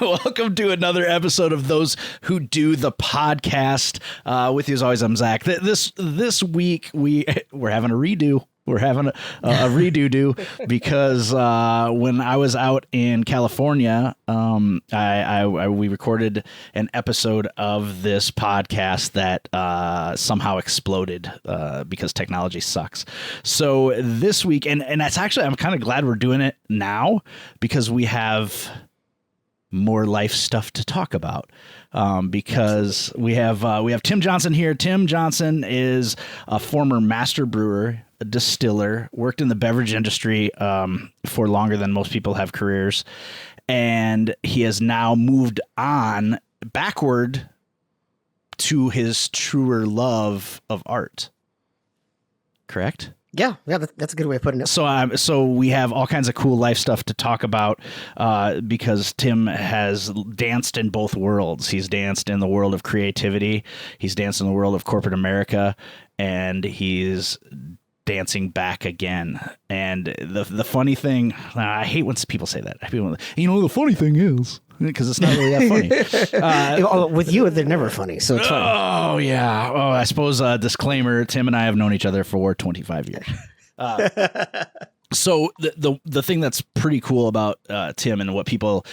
Welcome to another episode of Those Who Do the Podcast. With you as always, I'm Zach. This week we're having a redo. We're having a redo because when I was out in California, we recorded an episode of this podcast that somehow exploded because technology sucks. So this week, and that's actually, I'm kind of glad we're doing it now because we have more life stuff to talk about. Because we have Tim Johnson here. Tim Johnson is a former master brewer, a distiller, worked in the beverage industry for longer than most people have careers, and he has now moved on backward to his truer love of art. Correct? Yeah, that's a good way of putting it. So we have all kinds of cool life stuff to talk about because Tim has danced in both worlds. He's danced in the world of creativity. He's danced in the world of corporate America, and he's dancing back again. And the funny thing, I hate when people say that. The funny thing is, because it's not really that funny. With you, they're never funny, so it's funny. Oh, yeah. Oh, I suppose disclaimer, Tim and I have known each other for 25 years. So the thing that's pretty cool about Tim and what people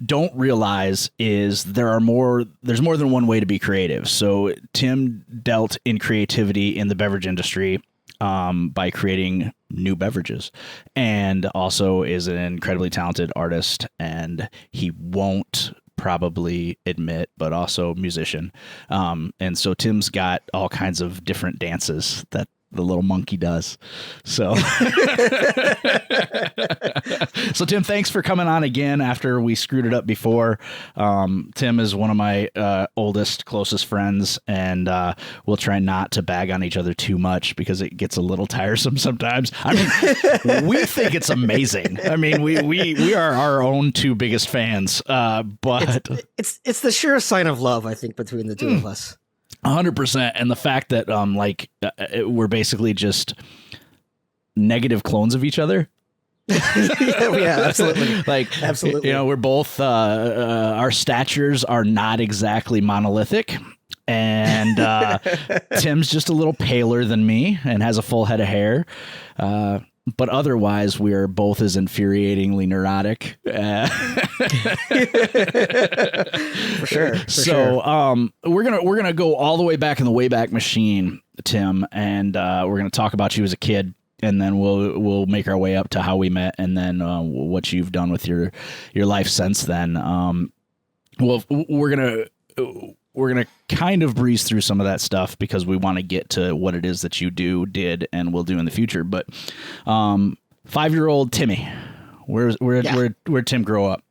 don't realize is there's more than one way to be creative. So Tim dealt in creativity in the beverage industry by creating new beverages, and also is an incredibly talented artist, and he won't probably admit, but also musician. And so Tim's got all kinds of different dances that the little monkey does. So, so Tim, thanks for coming on again after we screwed it up before. Tim is one of my oldest, closest friends, and we'll try not to bag on each other too much because it gets a little tiresome sometimes. I mean, we think it's amazing. I mean, we are our own two biggest fans, but it's the surest sign of love, I think, between the two of us. 100%. And the fact that we're basically just negative clones of each other. Yeah, absolutely. Absolutely. We're both our statures are not exactly monolithic. And Tim's just a little paler than me and has a full head of hair. But otherwise, we are both as infuriatingly neurotic. For sure. We're gonna go all the way back in the Wayback Machine, Tim, and we're gonna talk about you as a kid, and then we'll make our way up to how we met, and then what you've done with your life since then. We're going to kind of breeze through some of that stuff because we want to get to what it is that you did, and will do in the future. But 5-year-old Timmy, where'd Tim grow up?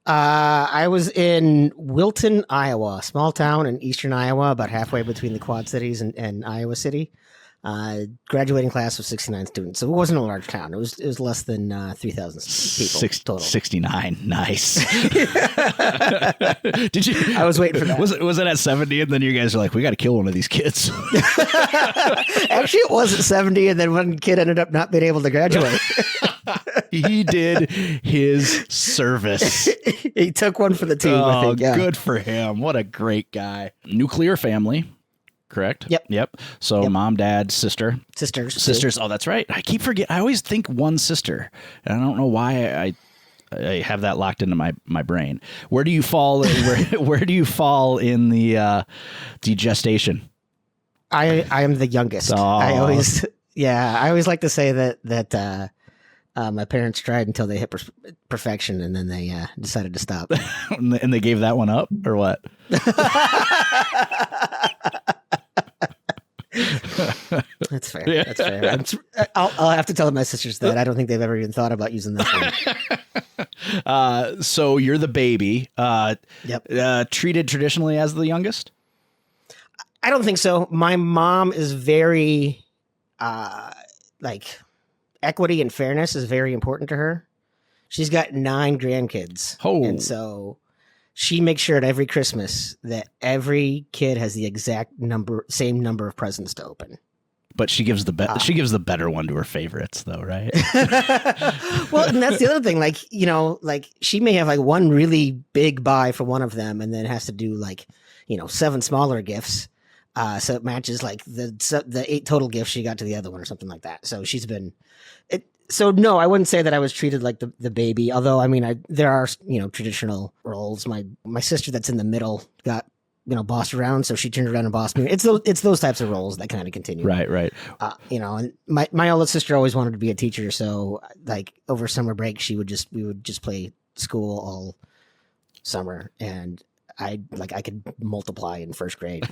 I was in Wilton, Iowa, a small town in eastern Iowa, about halfway between the Quad Cities and Iowa City. Graduating class of 69 students, so it wasn't a large town. It was less than 3,000 people total. 69, nice. Did you? I was waiting for that. Was it at 70, and then you guys are like, we got to kill one of these kids? Actually, it was at 70, and then one kid ended up not being able to graduate. He did his service. He took one for the team. I think. Yeah. Good for him. What a great guy. Nuclear family. Correct? Yep. So mom, dad, sisters. Too. Oh, that's right. I keep forgetting. I always think one sister, and I don't know why I have that locked into my brain. Where do you fall? where do you fall in the gestation? I am the youngest. Oh. I always like to say that my parents tried until they hit perfection, and then they decided to stop. And they gave that one up, or what? That's fair. That's fair. I'll have to tell my sisters that. I don't think they've ever even thought about using that one. So you're the baby. Yep. Treated traditionally as the youngest? I don't think so. My mom is very, equity and fairness is very important to her. She's got 9 grandkids. Oh. And so she makes sure at every Christmas that every kid has the exact same number of presents to open. But she gives the better one to her favorites, though, right? Well, and that's the other thing. Like, like she may have like one really big buy for one of them, and then has to do like, 7 smaller gifts, so it matches like the 8 total gifts she got to the other one or something like that. So she's been it. So no, I wouldn't say that I was treated like the baby. Although I mean, there are traditional roles. My sister that's in the middle got bossed around, so she turned around and bossed me. It's those types of roles that kind of continue. Right. And my oldest sister always wanted to be a teacher, so like over summer break, we would just play school all summer, and I could multiply in first grade.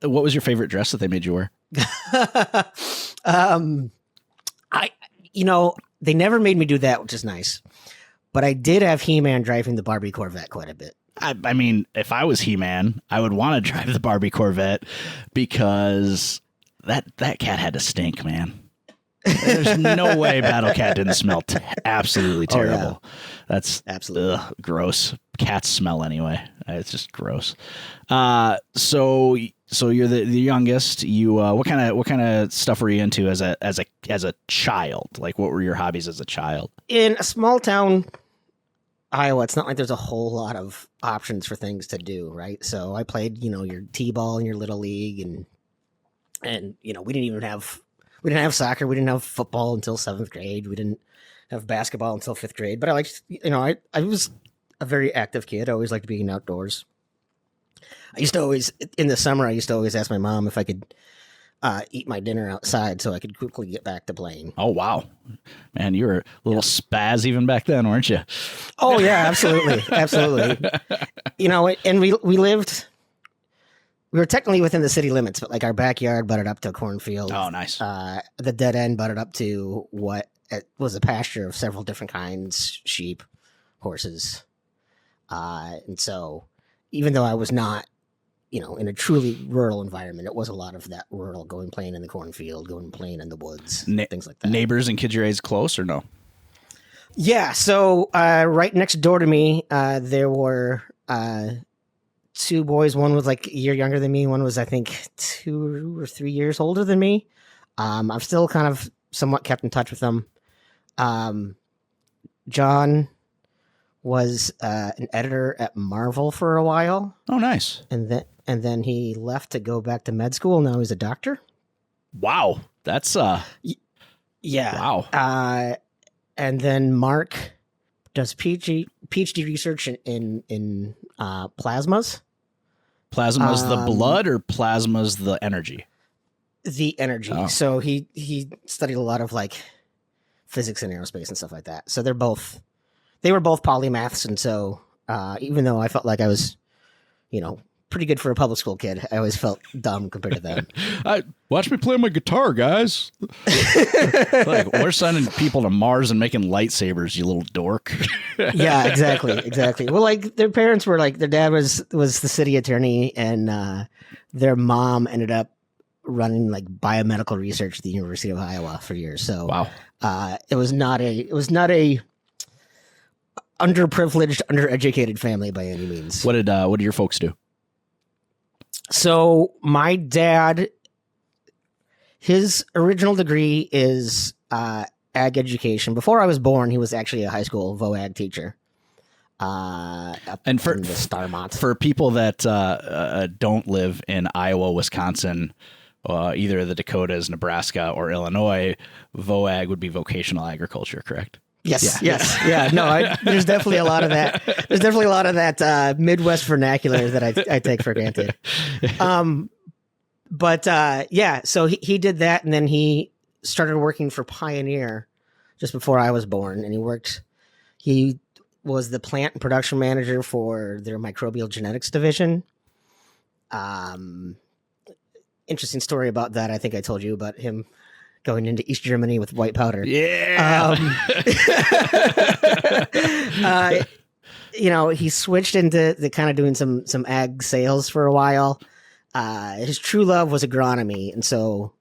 What was your favorite dress that they made you wear? They never made me do that, which is nice, but I did have He-Man driving the Barbie Corvette quite a bit. I mean, if I was He-Man, I would want to drive the Barbie Corvette because that cat had to stink, man. There's no way Battle Cat didn't smell absolutely terrible. That's absolutely gross. Cats smell anyway. It's just gross. So you're the youngest. You what kind of stuff were you into as a child? Like, what were your hobbies as a child? In a small town Iowa, it's not like there's a whole lot of options for things to do, right? So I played, your t-ball in your little league, and we didn't have soccer, we didn't have football until 7th grade, we didn't have basketball until 5th grade. But I liked, I was a very active kid. I always liked being outdoors. I used to always, in the summer, ask my mom if I could eat my dinner outside so I could quickly get back to playing. Oh, wow. Man, you were a little spaz even back then, weren't you? Oh, yeah, absolutely. Absolutely. And we were technically within the city limits, but like our backyard butted up to a cornfield. Oh, nice. The dead end butted up to what was a pasture of several different kinds, sheep, horses. And so even though I was not, in a truly rural environment, it was a lot of that rural, going playing in the cornfield, going playing in the woods, things like that. Neighbors and kids your age close or no? Yeah. So right next door to me, there were 2 boys. One was like a year younger than me. One was, I think, 2 or 3 years older than me. I've still kind of somewhat kept in touch with them. John was an editor at Marvel for a while. Oh, nice. And then he left to go back to med school. Now he's a doctor. Wow. That's yeah. Wow. And then Mark does PhD research in plasmas. Plasma's the blood or plasma's the energy? The energy. Oh. So he studied a lot of like physics and aerospace and stuff like that. So they were both polymaths, and so even though I felt like I was, pretty good for a public school kid, I always felt dumb compared to them. Watch me play my guitar, guys. Like, we're sending people to Mars and making lightsabers, you little dork. Yeah, exactly. Well, like their parents were like, their dad was the city attorney, and their mom ended up running like biomedical research at the University of Iowa for years. So wow. It was not a underprivileged, undereducated family by any means. What did your folks do? So my dad, his original degree is ag education. Before I was born, he was actually a high school VOAG teacher. And for the Starmont. For people that don't live in Iowa, Wisconsin, either the Dakotas, Nebraska, or Illinois, VOAG would be vocational agriculture, correct? Yes. Yeah. No, there's definitely a lot of that. There's definitely a lot of that Midwest vernacular that I take for granted. Yeah, so he did that, and then he started working for Pioneer just before I was born, and he was the plant and production manager for their microbial genetics division. Interesting story about that. I think I told you about him going into East Germany with white powder. Yeah. He switched into the kind of doing some ag sales for a while. His true love was agronomy. And so,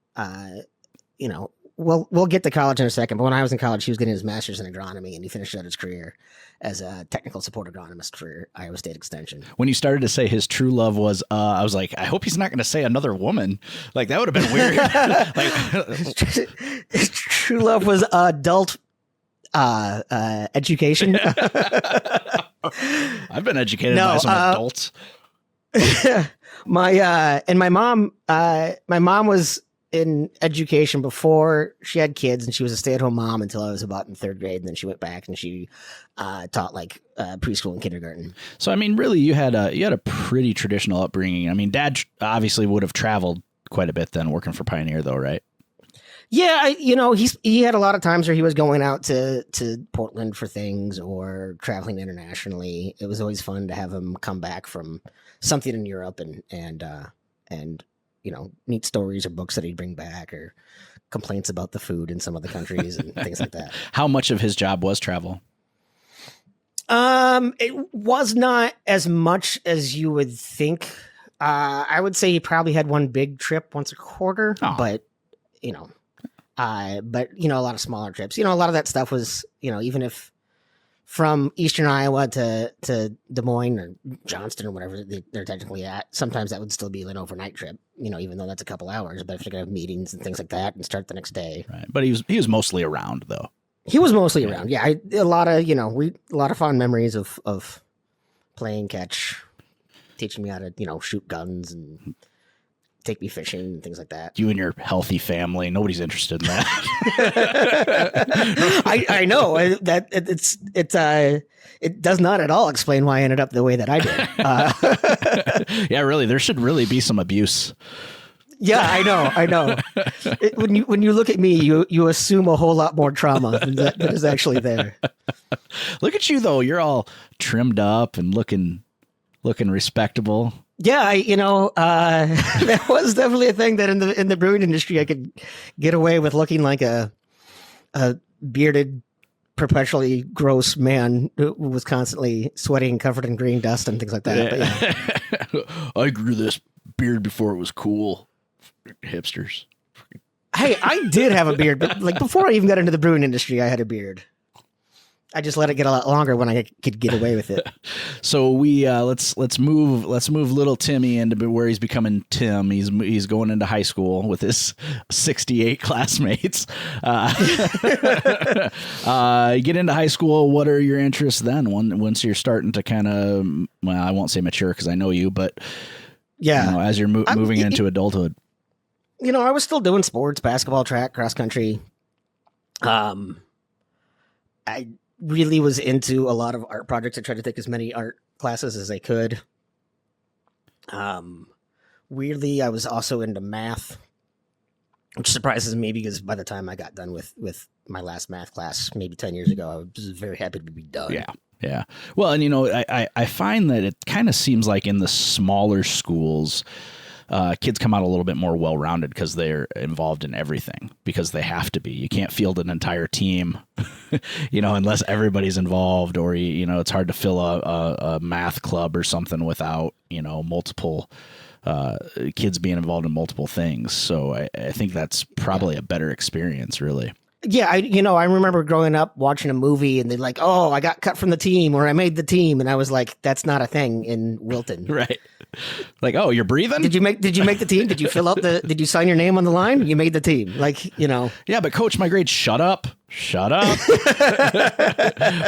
we'll get to college in a second. But when I was in college, he was getting his master's in agronomy, and he finished out his career as a technical support agronomist for Iowa State Extension. When you started to say his true love was, I was like, I hope he's not going to say another woman. Like that would have been weird. His true love was adult education. I've been educated by some adults. My mom was in education before she had kids, and she was a stay-at-home mom until I was about in third grade, and then she went back and she taught like preschool and kindergarten. So I mean, really, you had a pretty traditional upbringing. I mean, Dad obviously would have traveled quite a bit then, working for Pioneer, though, right? Yeah, he had a lot of times where he was going out to Portland for things or traveling internationally. It was always fun to have him come back from something in Europe and neat stories or books that he'd bring back or complaints about the food in some other countries and things like that. How much of his job was travel? It was not as much as you would think. I would say he probably had one big trip once a quarter, but a lot of smaller trips. A lot of that stuff was, even if from Eastern Iowa to Des Moines or Johnston or whatever they're technically at, sometimes that would still be an overnight trip, even though that's a couple hours, but if you're going to have meetings and things like that and start the next day. Right. But he was mostly around though. He was mostly around. Yeah. A lot of fond memories of playing catch, teaching me how to, shoot guns and take me fishing and things like that. You and your healthy family, nobody's interested in that. I know that it does not at all explain why I ended up the way that I did. Yeah, really, there should really be some abuse. Yeah, I know. When you look at me, you assume a whole lot more trauma than that is actually there. Look at you though; you're all trimmed up and looking respectable. Yeah, that was definitely a thing that in the brewing industry I could get away with looking like a bearded, perpetually gross man who was constantly sweating, covered in green dust and things like that. But yeah. I grew this beard before it was cool. Hipsters. Hey, I did have a beard, but like before I even got into the brewing industry, I had a beard. I just let it get a lot longer when I could get away with it. So we let's move little Timmy into where he's becoming Tim. He's going into high school with his 68 classmates. You get into high school. What are your interests then? Once you're starting to kind of, well, I won't say mature because I know you, but yeah, as you're moving into adulthood. I was still doing sports, basketball, track, cross country. I really was into a lot of art projects. I tried to take as many art classes as I could. Weirdly, I was also into math, which surprises me because by the time I got done with my last math class, maybe 10 years ago, I was very happy to be done. Yeah. Yeah. Well, and I find that it kind of seems like in the smaller schools, kids come out a little bit more well-rounded because they're involved in everything because they have to be. You can't field an entire team, unless everybody's involved, or it's hard to fill a math club or something without multiple kids being involved in multiple things. So I think that's probably a better experience, really. Yeah, I remember growing up watching a movie and they're like, "Oh, I got cut from the team," or "I made the team," and I was like, "That's not a thing in Wilton." Right. Like, "Oh, you're breathing? Did you make the team? Did you fill out did you sign your name on the line? You made the team." Like, Yeah, but coach, my grade, shut up.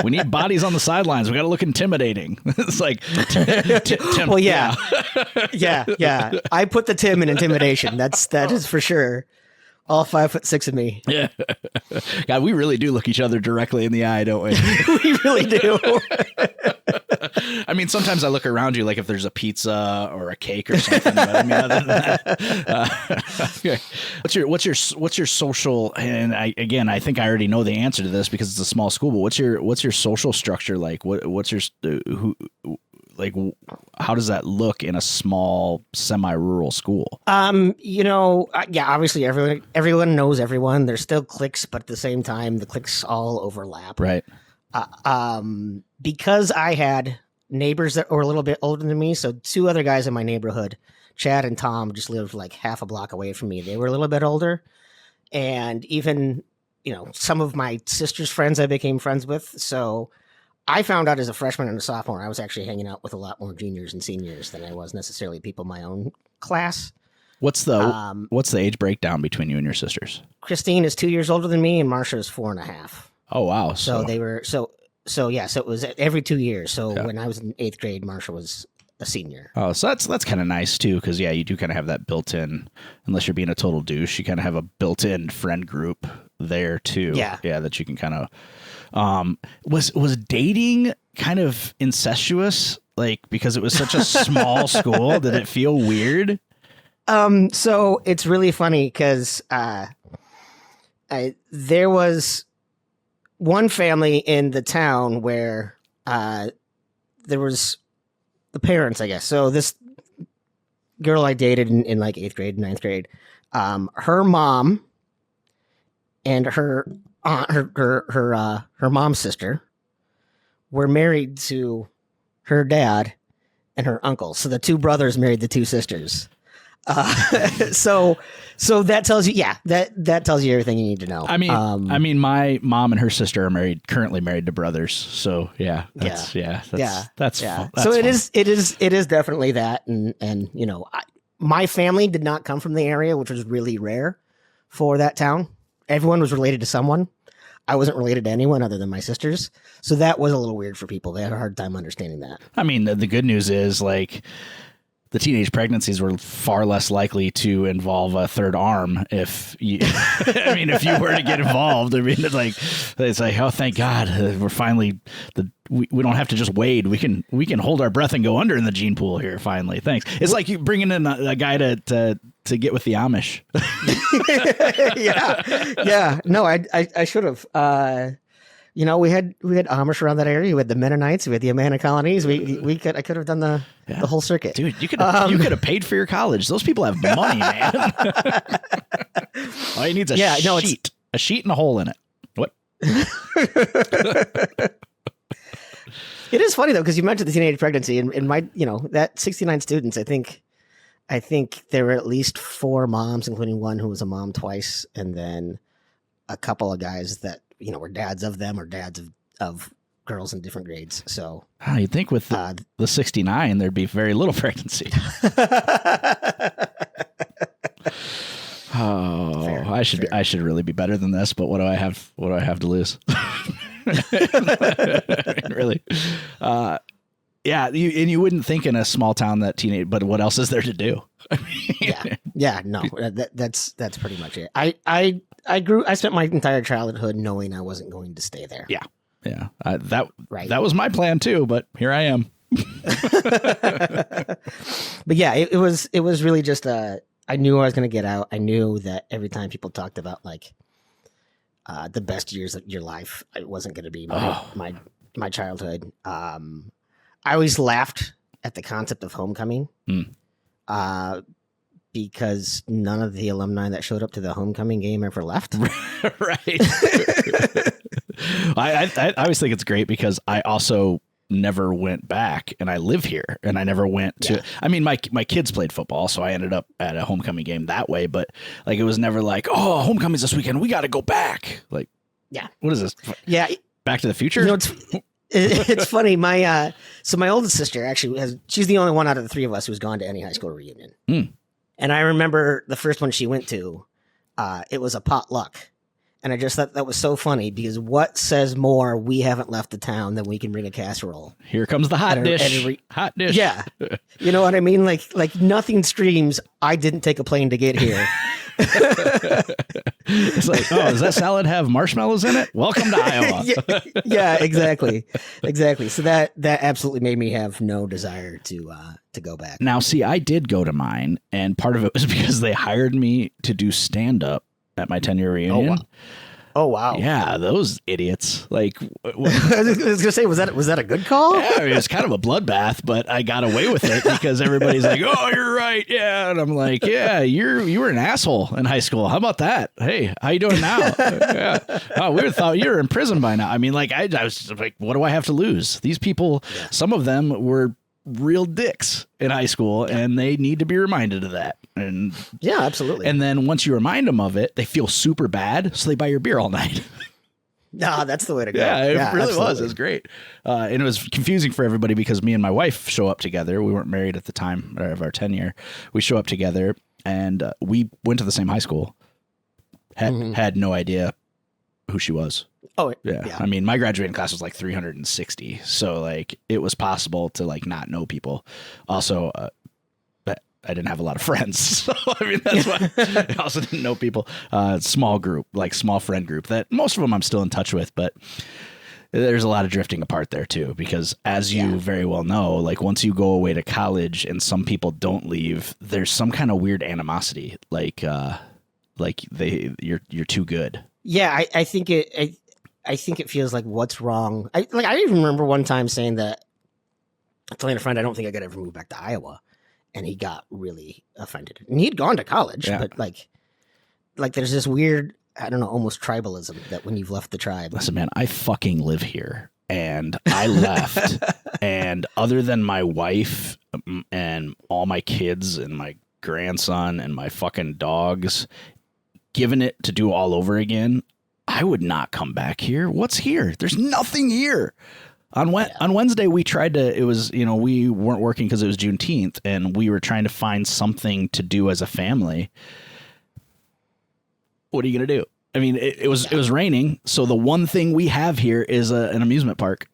We need bodies on the sidelines. We got to look intimidating. It's like, Tim. Well, yeah. Yeah. I put the Tim in intimidation. That is for sure. All 5'6" of me. Yeah. God, we really do look each other directly in the eye, don't we? We really do. I mean, sometimes I look around you like if there's a pizza or a cake or something. But I mean, other than that, okay. What's your social? And I think I already know the answer to this because it's a small school. But what's your social structure like? What's your like? How does that look in a small, semi-rural school? Yeah, obviously everyone knows everyone. There's still cliques, but at the same time, the cliques all overlap. Right. Because I had neighbors that were a little bit older than me, so two other guys in my neighborhood, Chad and Tom, just lived like half a block away from me. They were a little bit older. and even, some of my sister's friends I became friends with. So I found out as a freshman and a sophomore, I was actually hanging out with a lot more juniors and seniors than I was necessarily people in my own class. What's the age breakdown between you and your sisters? Christine is 2 years older than me, and Marsha is 4.5. Oh, wow. So they were, so it was every 2 years. So when I was in 8th grade, Marsha was a senior. Oh, so that's kind of nice too, because you do kind of have that built-in, unless you're being a total douche, you kind of have a built-in friend group there too. Yeah, that you can kind of. Was dating kind of incestuous, like because it was such a small school? Did it feel weird? So it's really funny because there was one family in the town where there was the parents, I guess. So this girl I dated in like 8th grade, 9th grade, her mom and her aunt, her mom's sister were married to her dad and her uncle. So the two brothers married the two sisters. So that tells you, that tells you everything you need to know. I mean, my mom and her sister are currently married to brothers. So that's fun. So it is definitely that. And my family did not come from the area, which was really rare for that town. Everyone was related to someone. I wasn't related to anyone other than my sisters. So that was a little weird for people. They had a hard time understanding that. I mean, the good news is like, the teenage pregnancies were far less likely to involve a third arm if you, if you were to get involved. I mean, it's like, oh, thank God, we're finally we don't have to just wade. We can hold our breath and go under in the gene pool here. Finally, thanks. It's like you bringing in a guy to get with the Amish. yeah. No, I should have. We had Amish around that area. We had the Mennonites. We had the Amana colonies. I could have done the whole circuit. Dude, you could have paid for your college. Those people have money, man. All you need is a sheet and a hole in it. What? It is funny though, because you mentioned the teenage pregnancy, and my that 69 students. I think there were at least 4 moms, including one who was a mom twice, and then a couple of guys that were dads of them or dads of girls in different grades. So you'd think with the 69, there'd be very little pregnancy. Fair. I should really be better than this, but what do I have to lose? Really. You wouldn't think in a small town that but what else is there to do? No, that's pretty much it. I spent my entire childhood knowing I wasn't going to stay there. That was my plan too, but here I am. But it was really just I knew I was going to get out. I knew that every time people talked about like the best years of your life, it wasn't going to be my childhood. I always laughed at the concept of homecoming. Because none of the alumni that showed up to the homecoming game ever left. Right. I always think it's great because I also never went back, and I live here, and I never went to. I mean, my kids played football, so I ended up at a homecoming game that way. But like, it was never like, oh, homecoming's this weekend, we got to go back. Like, what is this? Yeah, Back to the Future. It's funny. My oldest sister actually she's the only one out of the 3 of us who's gone to any high school reunion. And I remember the first one she went to, it was a potluck. And I just thought that was so funny because what says more we haven't left the town than we can bring a casserole. Here comes the hot dish. Hot dish. Yeah. You know what I mean? Like nothing screams, I didn't take a plane to get here. It's like, oh, does that salad have marshmallows in it? Welcome to Iowa. Yeah, exactly. So that absolutely made me have no desire to go back. Now, see, I did go to mine, and part of it was because they hired me to do stand-up at my 10-year reunion. Oh, wow. Yeah, those idiots. Like, I was going to say, was that a good call? Yeah, I mean, it was kind of a bloodbath, but I got away with it because everybody's like, oh, you're right. Yeah. And I'm like, yeah, you were an asshole in high school. How about that? Hey, how you doing now? Yeah. Oh, we would have thought you were in prison by now. I mean, like, I was like, what do I have to lose? These people, some of them were real dicks in high school, and they need to be reminded of that. And yeah, absolutely. And then once you remind them of it, they feel super bad, so they buy your beer all night. No, that's the way to go. Yeah, it really absolutely. was. It was great. And it was confusing for everybody because me and my wife show up together. We weren't married at the time of our tenure. We show up together, and we went to the same high school. Had no idea who she was. Oh, yeah. I mean, my graduating class was like 360. So like it was possible to like not know people. Also, I didn't have a lot of friends. So, I mean, that's why I also didn't know people. Small group, like small friend group that most of them I'm still in touch with, but there's a lot of drifting apart there too, because as you very well know, like once you go away to college and some people don't leave, there's some kind of weird animosity. Like you're too good. Yeah. I think it feels like what's wrong. I even remember one time saying that, telling a friend, I don't think I could ever move back to Iowa. And he got really offended. And he'd gone to college, but like there's this weird, I don't know, almost tribalism that when you've left the tribe. Listen, man, I fucking live here, and I left, and other than my wife and all my kids and my grandson and my fucking dogs, given it to do all over again, I would not come back here. What's here? There's nothing here. On Wednesday, we tried to, it was, we weren't working because it was Juneteenth, and we were trying to find something to do as a family. What are you going to do? I mean, it was raining. So the one thing we have here is an amusement park,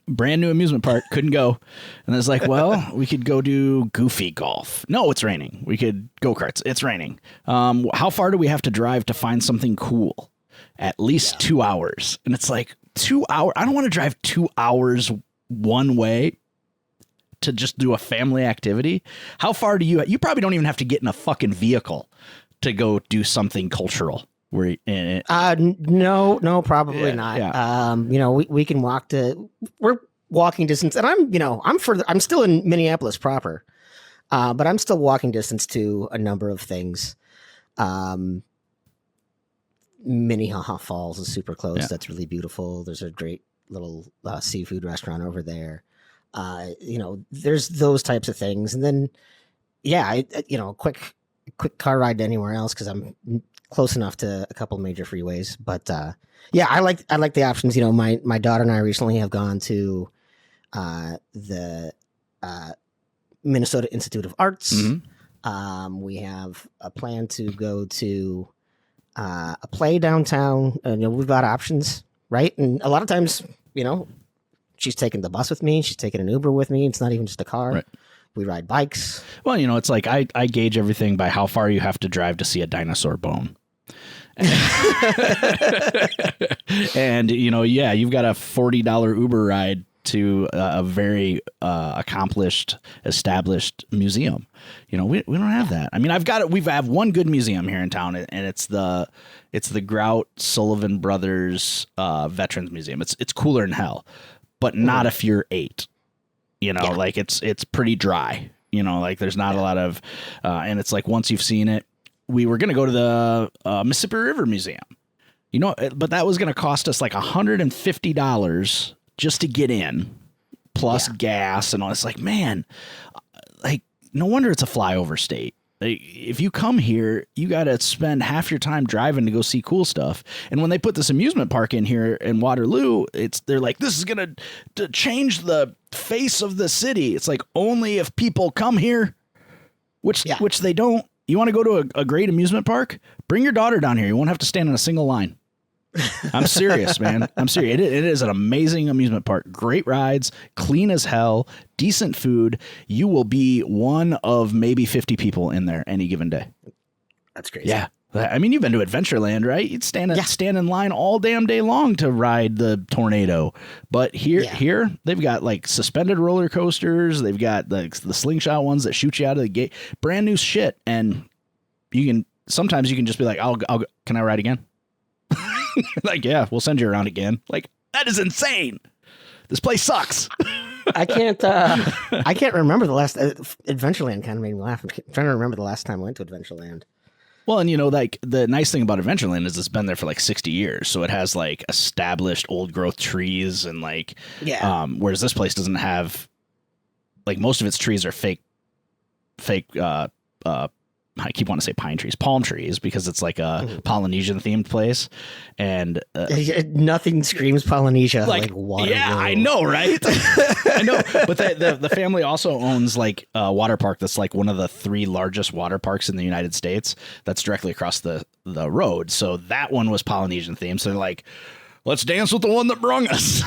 brand new amusement park. Couldn't go. And it's like, well, we could go do goofy golf. No, it's raining. We could go-karts. It's raining. How far do we have to drive to find something cool? At least 2 hours. And it's like, 2 hours. I don't want to drive 2 hours one way to just do a family activity. How far do you probably don't even have to get in a fucking vehicle to go do something cultural. No, probably not. Yeah. We can walk we're walking distance, and I'm still in Minneapolis proper. But I'm still walking distance to a number of things. Minnehaha Falls is super close. Yeah. That's really beautiful. There's a great little seafood restaurant over there. There's those types of things. And then, quick car ride to anywhere else because I'm close enough to a couple major freeways. But I like the options. My daughter and I recently have gone to the Minnesota Institute of Arts. Mm-hmm. We have a plan to go to a play downtown. We've got options, right? And a lot of times, she's taking the bus with me. She's taking an Uber with me. It's not even just a car. Right. We ride bikes. Well, it's like I gauge everything by how far you have to drive to see a dinosaur bone. And, you've got a $40 Uber ride to a very accomplished, established museum. We don't have that. I mean, we have one good museum here in town, and it's the Grout Sullivan Brothers Veterans Museum. It's cooler than hell, but not if you're 8. Like it's pretty dry. Like there's not a lot of, and it's like once you've seen it, we were gonna go to the Mississippi River Museum, but that was gonna cost us like $150 just to get in, plus gas and all. It's like, man, like no wonder it's a flyover state. Like, if you come here, you got to spend half your time driving to go see cool stuff. And when they put this amusement park in here in Waterloo, they're like, this is going to change the face of the city. It's like only if people come here, which they don't. You want to go to a great amusement park? Bring your daughter down here. You won't have to stand in a single line. I'm serious, man. I'm serious. It is an amazing amusement park. Great rides, clean as hell, decent food. You will be one of maybe 50 people in there any given day. That's crazy. Yeah. I mean, you've been to Adventureland, right? You'd stand in line all damn day long to ride the tornado. But here they've got like suspended roller coasters. They've got the slingshot ones that shoot you out of the gate. Brand new shit. And sometimes you can just be like, can I ride again? Like, yeah, we'll send you around again. Like, that is insane. This place sucks. I can't remember the last Adventureland kind of made me laugh. I'm trying to remember the last time I went to Adventureland. Well, and like the nice thing about Adventureland is it's been there for like 60 years. So it has like established old growth trees and like, whereas this place doesn't have like most of its trees are fake I keep wanting to say pine trees, palm trees, because it's like a Polynesian themed place. And nothing screams Polynesia like water. Yeah, I know, right? I know. But the family also owns like a water park that's like one of the 3 largest water parks in the United States that's directly across the road. So that one was Polynesian themed. So they're like, let's dance with the one that brung us.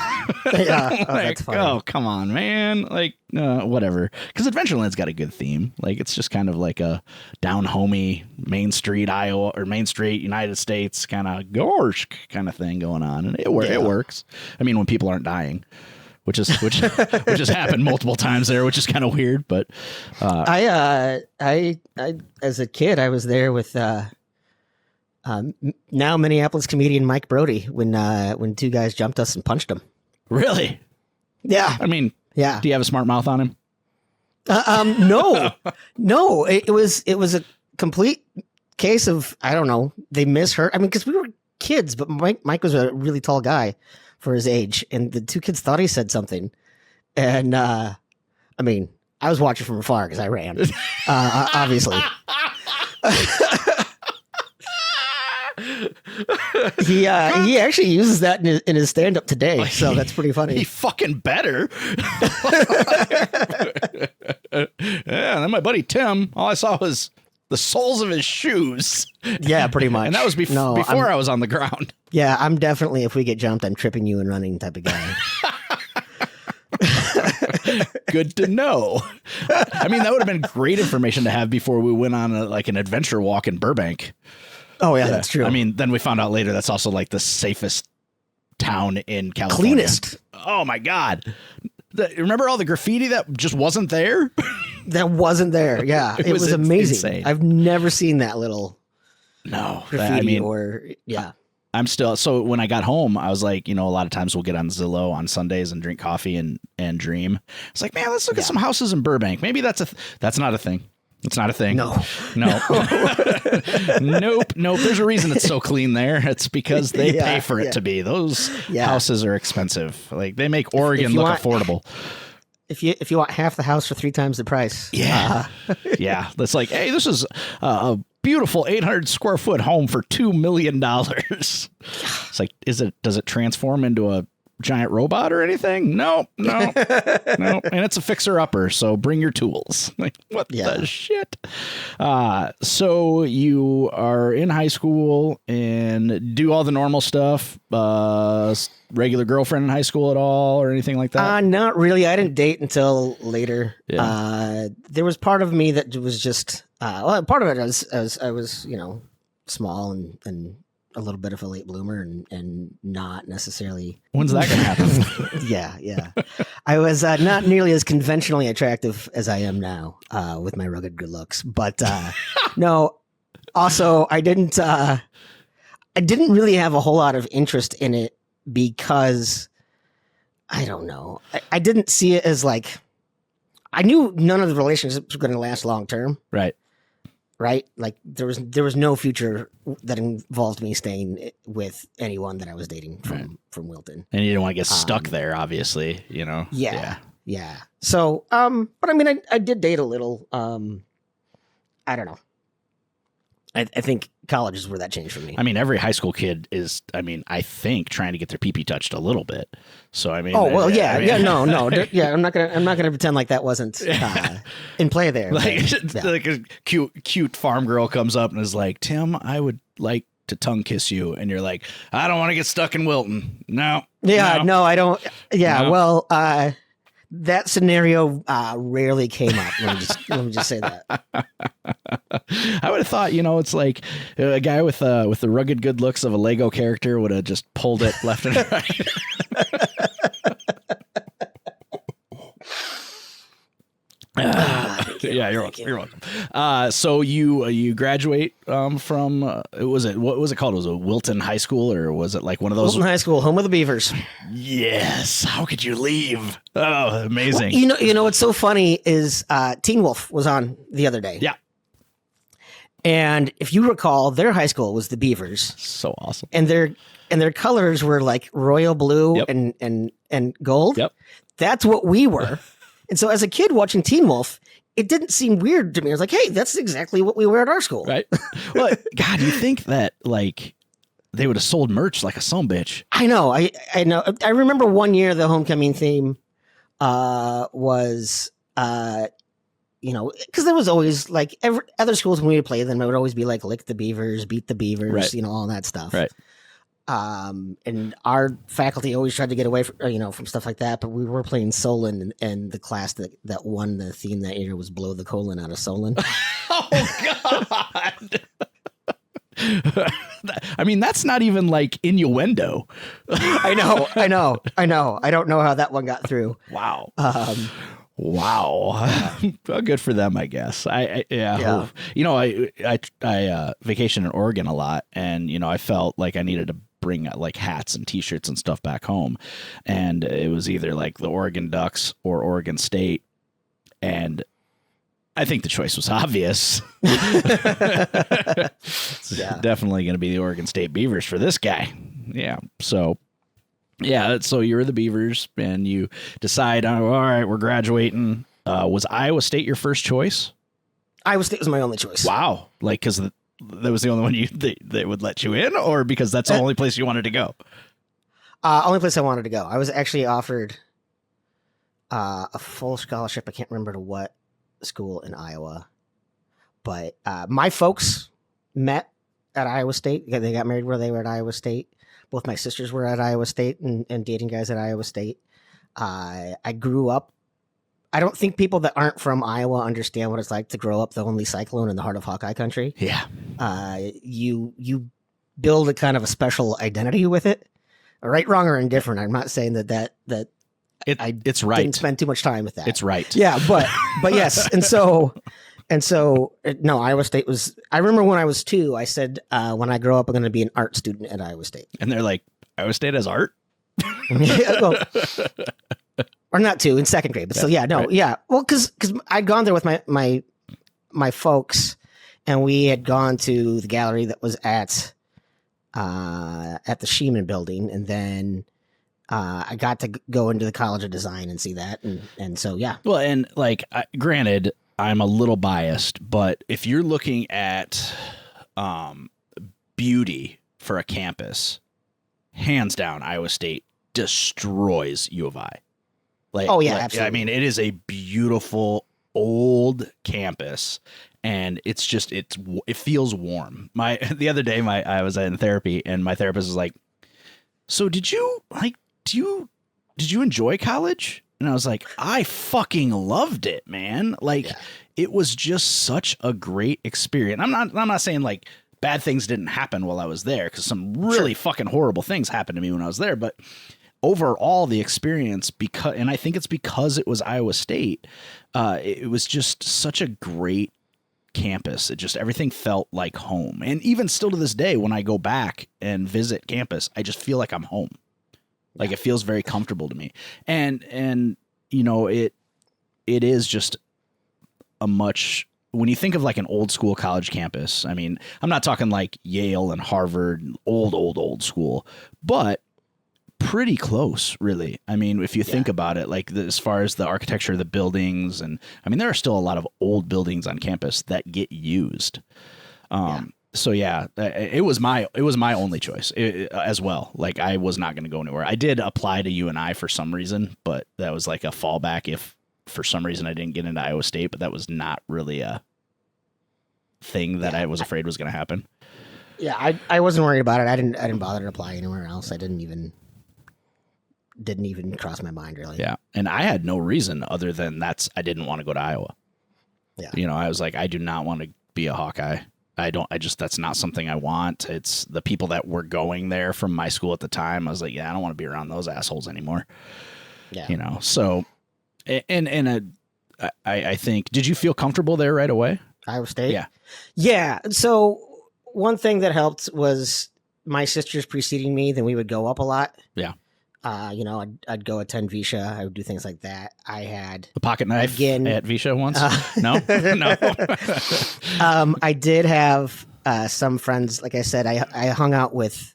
Yeah, like, that's funny. Oh, come on, man. Like, whatever. Because Adventureland's got a good theme. Like, it's just kind of like a down-homey Main Street, Iowa, or Main Street, United States kind of gorsh kind of thing going on. And it works. I mean, when people aren't dying, which has happened multiple times there, which is kind of weird. But I as a kid, I was there with now Minneapolis comedian Mike Brody when 2 guys jumped us and punched him. Really? Yeah. I mean, yeah. Do you have a smart mouth on him? No. It was a complete case of, I don't know, they misheard. I mean, because we were kids, but Mike was a really tall guy for his age, and the 2 kids thought he said something, and I mean, I was watching from afar because I ran, obviously. He actually uses that in his stand-up today, so that's pretty funny. He fucking better. Yeah, and then my buddy Tim, all I saw was the soles of his shoes. Yeah, pretty much. And that was before I was on the ground. Yeah, I'm definitely, if we get jumped, I'm tripping you and running type of guy. Good to know. I mean, that would have been great information to have before we went on an adventure walk in Burbank. Oh, yeah, that's true. I mean, then we found out later that's also like the safest town in California. Cleanest. Oh, my God. Remember all the graffiti that just wasn't there? That wasn't there. Yeah, it was amazing. Insane. I've never seen that little graffiti yeah. I'm still, so when I got home, I was like, a lot of times we'll get on Zillow on Sundays and drink coffee and dream. It's like, man, let's look at some houses in Burbank. Maybe that's not a thing. It's not a thing. No. Nope. There's a reason it's so clean there. It's because they pay for it to be. Those houses are expensive. Like, they make Oregon look affordable. If you want half the house for 3 times the price. Yeah. Yeah. That's like, hey, this is a beautiful 800 square foot home for $2 million. It's like, does it transform into a giant robot or anything? No. And it's a fixer upper, so bring your tools. Like, what the shit? So you are in high school and do all the normal stuff. Regular girlfriend in high school at all or anything like that? Not really. I didn't date until later. Yeah. There was part of me that was just part of it as I was, small and a little bit of a late bloomer and not necessarily. When's that gonna happen? Yeah. I was not nearly as conventionally attractive as I am now with my rugged good looks, but no. Also, I didn't really have a whole lot of interest in it because I don't know. I didn't see it as like, I knew none of the relationships were going to last long term. Right? Like there was no future that involved me staying with anyone that I was dating from Wilton. And you didn't want to get stuck there, obviously, Yeah. So, but I mean, I did date a little. I don't know. I think college is where that changed for me. I mean, every high school kid is, I think, trying to get their pee-pee touched a little bit. So, I mean... Oh, well, no. I'm not gonna pretend like that wasn't in play there. Like a cute farm girl comes up and is like, Tim, I would like to tongue kiss you. And you're like, I don't want to get stuck in Wilton. No. Yeah, no, I don't. Yeah, no. Well, that scenario rarely came up. Let me just say that. I would have thought, it's like a guy with the rugged good looks of a Lego character would have just pulled it left and right. Yeah, you're welcome. So you graduate from what was it called? Was it Wilton High School or was it like one of those? Wilton High School, home of the Beavers. Yes. How could you leave? Oh, amazing. Well, you know what's so funny is Teen Wolf was on the other day. Yeah. And if you recall, their high school was the Beavers. So awesome. And their colors were like royal blue and gold. Yep. That's what we were. And so as a kid watching Teen Wolf, it didn't seem weird to me. I was like, hey, that's exactly what we wear at our school. Right. Well, God, you think that like they would have sold merch like a son bitch. I know. I know. I remember one year the homecoming theme was, because there was always like other schools when we would play them, it would always be like lick the beavers, beat the beavers, right. All that stuff. Right. And our faculty always tried to get away from stuff like that, but we were playing Solon, and the class that won the theme that year was Blow the Colon Out of Solon. Oh God. I mean, that's not even like innuendo. I know. I don't know how that one got through. Wow. Wow. Well, good for them, I guess. I vacation in Oregon a lot, and I felt like I needed to bring like hats and t-shirts and stuff back home, and it was either like the Oregon Ducks or Oregon State, and I think the choice was obvious. Definitely going to be the Oregon State Beavers for this guy. Yeah. So you're the Beavers, and you decide, all right, we're graduating. Was Iowa State your first choice? Iowa State was my only choice. Wow. Like, because that was the only one they would let you in, or because that's the only place you wanted to go? Only place I wanted to go. I was actually offered a full scholarship. I can't remember to what school in Iowa, but my folks met at Iowa State. They got married where they were at Iowa State. Both my sisters were at Iowa State and dating guys at Iowa State. I grew up. I don't think people that aren't from Iowa understand what it's like to grow up the only cyclone in the heart of Hawkeye country. Yeah. You build a kind of a special identity with it. Right, wrong, or indifferent. I'm not saying that it's right. Didn't spend too much time with that. It's right. Yeah, but yes, and so no, Iowa State was. I remember when I was 2, I said when I grow up, I'm going to be an art student at Iowa State. And they're like, Iowa State has art? Well, or not 2, in 2nd grade, but still, yeah, no, right. Yeah. Well, because I'd gone there with my folks, and we had gone to the gallery that was at the Sheeman building, and then I got to go into the College of Design and see that, and so yeah. Well, and like, granted, I'm a little biased, but if you're looking at beauty for a campus, hands down, Iowa State destroys U of I. Like, oh yeah, absolutely. I mean, it is a beautiful old campus, and it feels warm. The other day, I was in therapy, and my therapist was like, "So did you enjoy college?" And I was like, "I fucking loved it, man! Like, It was just such a great experience." I'm not saying like bad things didn't happen while I was there, because some really fucking horrible things happened to me when I was there, but overall the experience, and I think it's because it was Iowa State, it was just such a great campus. Everything felt like home. And even still to this day, when I go back and visit campus, I just feel like I'm home. Like, it feels very comfortable to me. And it is just when you think of like an old school college campus, I mean, I'm not talking like Yale and Harvard, old school, but pretty close, really. I mean, if you think about it, like as far as the architecture of the buildings, and I mean, there are still a lot of old buildings on campus that get used. So yeah, it was my only choice as well. Like, I was not going to go anywhere. I did apply to UNI for some reason, but that was like a fallback if for some reason I didn't get into Iowa State, but that was not really a thing that I was afraid was going to happen. Yeah, I wasn't worried about it. I didn't bother to apply anywhere else. I didn't even cross my mind, really. Yeah. And I had no reason other than I didn't want to go to Iowa. Yeah. I was like, I do not want to be a Hawkeye. That's not something I want. It's the people that were going there from my school at the time. I was like, yeah, I don't want to be around those assholes anymore. Yeah. So, I think, did you feel comfortable there right away? Iowa State? Yeah. Yeah. So one thing that helped was my sisters preceding me, then we would go up a lot. Yeah. I'd go attend Visha. I would do things like that. I had a pocket knife at Visha once. No. I did have some friends. Like I said, I hung out with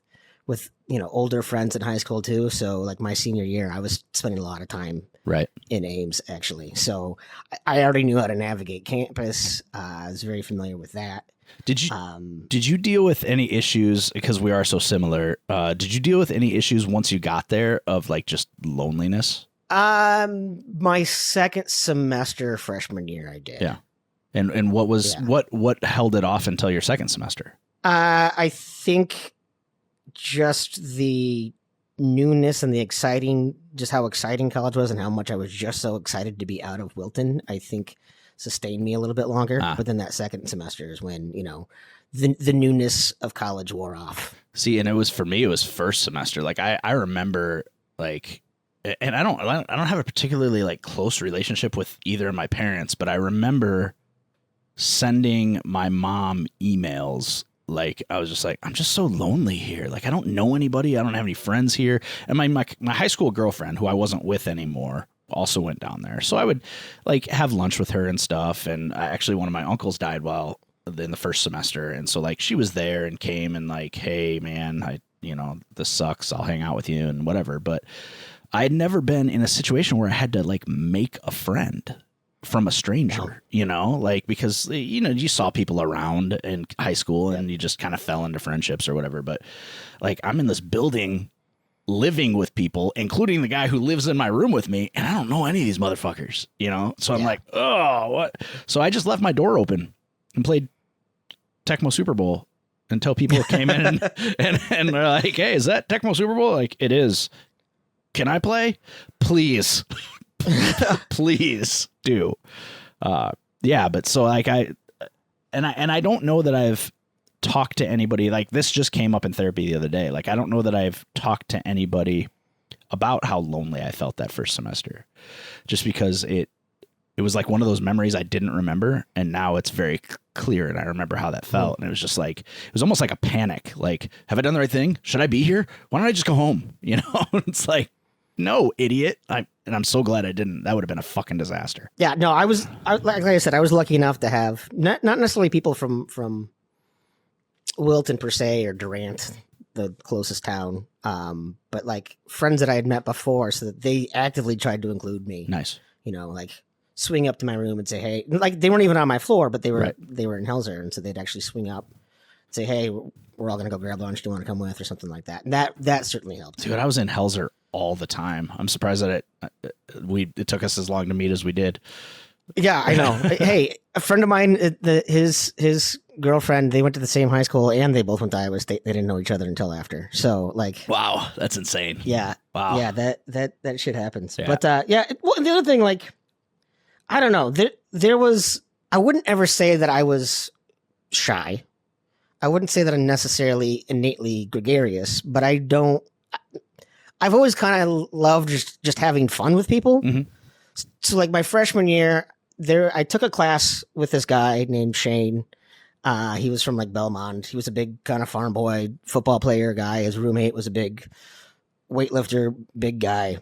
with, older friends in high school too. So like my senior year, I was spending a lot of time Right. in Ames actually. So I already knew how to navigate campus. I was very familiar with that. Did you deal with any issues, because we are so similar? Did you deal with any issues once you got there of like just loneliness? My second semester freshman year, I did. Yeah. And what was what held it off until your second semester? I think just the newness and just how exciting college was and how much I was just so excited to be out of Wilton, I think sustained me a little bit longer. But then that second semester is when, the newness of college wore off. See, and for me, it was first semester. Like I remember like, and I don't have a particularly like close relationship with either of my parents, but I remember sending my mom emails. Like I was just like, I'm just so lonely here. Like I don't know anybody. I don't have any friends here. And my high school girlfriend, who I wasn't with anymore, also went down there. So I would like have lunch with her and stuff. And actually one of my uncles died in the first semester. And so like she was there and came and like, hey man, this sucks. I'll hang out with you and whatever. But I had never been in a situation where I had to like make a friend from a stranger, like, because, you saw people around in high school and you just kind of fell into friendships or whatever. But like, I'm in this building living with people, including the guy who lives in my room with me. And I don't know any of these motherfuckers, so I'm like, oh, what? So I just left my door open and played Tecmo Super Bowl until people came in and they're like, hey, is that Tecmo Super Bowl? Like, it is. Can I play? Please. Please do. But so like I don't know that I've talked to anybody. Like this just came up in therapy the other day. Like I don't know that I've talked to anybody about how lonely I felt that first semester, just because it was like one of those memories I didn't remember, and now it's very clear and I remember how that felt. And it was just like, it was almost like a panic. Like, have I done the right thing? Should I be here? Why don't I just go home? It's like, no, idiot. I'm so glad I didn't. That would have been a fucking disaster. Yeah, no, like I said, I was lucky enough to have not necessarily people from Wilton per se or Durant, the closest town, but like friends that I had met before, so that they actively tried to include me. Nice. Like swing up to my room and say, hey, like they weren't even on my floor, but they were in Helzer, and so they'd actually swing up, say, hey, we're all gonna go grab lunch. Do you want to come with, or something like that? And that certainly helped. Dude, I was in Helzer all the time. I'm surprised that it took us as long to meet as we did. Yeah, I know. Hey, a friend of mine, his girlfriend, they went to the same high school and they both went to Iowa State. They didn't know each other until after. So like, wow, that's insane. Yeah. Wow. Yeah, that shit happens. Yeah. But well, the other thing, like, I don't know. There was, I wouldn't ever say that I was shy. I wouldn't say that I'm necessarily innately gregarious, but I've always kind of loved just having fun with people. Mm-hmm. So like my freshman year I took a class with this guy named Shane. He was from like Belmont. He was a big kind of farm boy, football player guy. His roommate was a big weightlifter, big guy.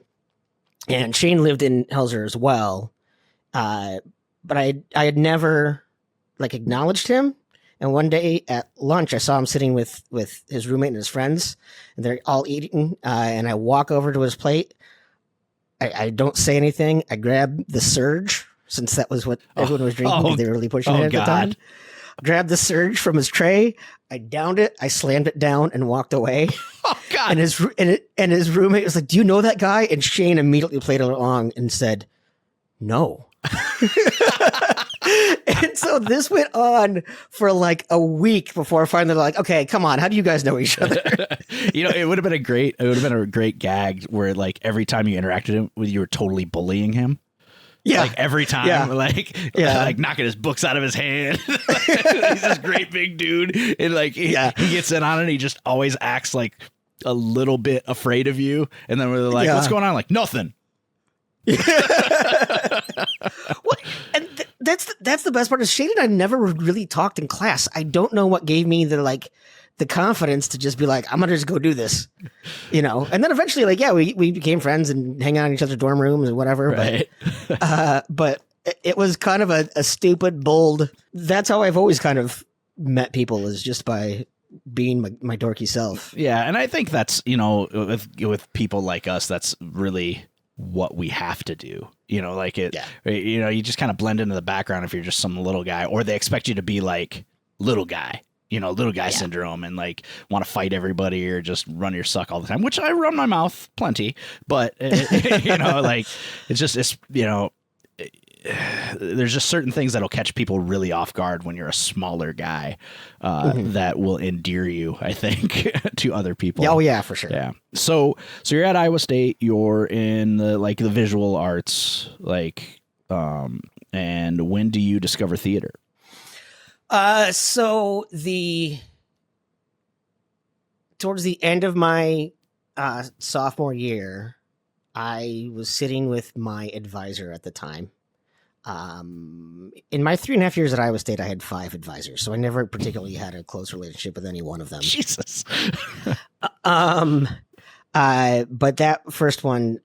And Shane lived in Helzer as well. But I had never like acknowledged him. And one day at lunch, I saw him sitting with his roommate and his friends, and they're all eating. And I walk over to his plate. I don't say anything. I grab the Surge, since that was what everyone was drinking. Because they were really pushing it at the time. Grabbed the Surge from his tray. I downed it. I slammed it down and walked away. Oh God! And his roommate was like, "Do you know that guy?" And Shane immediately played along and said, "No." And so this went on for like a week before finally they're like, okay, come on, how do you guys know each other? It would have been a great gag where like every time you interacted with, you were totally bullying him. Yeah. Like every time, like knocking his books out of his hand. He's this great big dude. And like, he gets in on it. And he just always acts like a little bit afraid of you. And then we're like, what's going on? Like, nothing. Well, and that's the best part is Shane and I never really talked in class. I don't know what gave me the confidence to just be like, I'm gonna just go do this, And then eventually, like, we became friends and hang out in each other's dorm rooms and whatever. Right. But it was kind of a stupid, bold. That's how I've always kind of met people, is just by being my dorky self. Yeah, and I think that's, you know, with people like us, that's really what we have to do. You know, like you know, you just kind of blend into the background if you're just some little guy, or they expect you to be like little guy, you know, little guy syndrome, and like want to fight everybody or just run your suck all the time, which I run my mouth plenty, but you know, like it's, you know, there's just certain things that'll catch people really off guard when you're a smaller guy, that will endear you, I think, to other people. Oh yeah, for sure. Yeah. So you're at Iowa State, you're in the visual arts, like, and when do you discover theater? So towards the end of my sophomore year, I was sitting with my advisor at the time. In my 3.5 years at Iowa State, I had 5 advisors, so I never particularly had a close relationship with any one of them. Jesus. But that first one,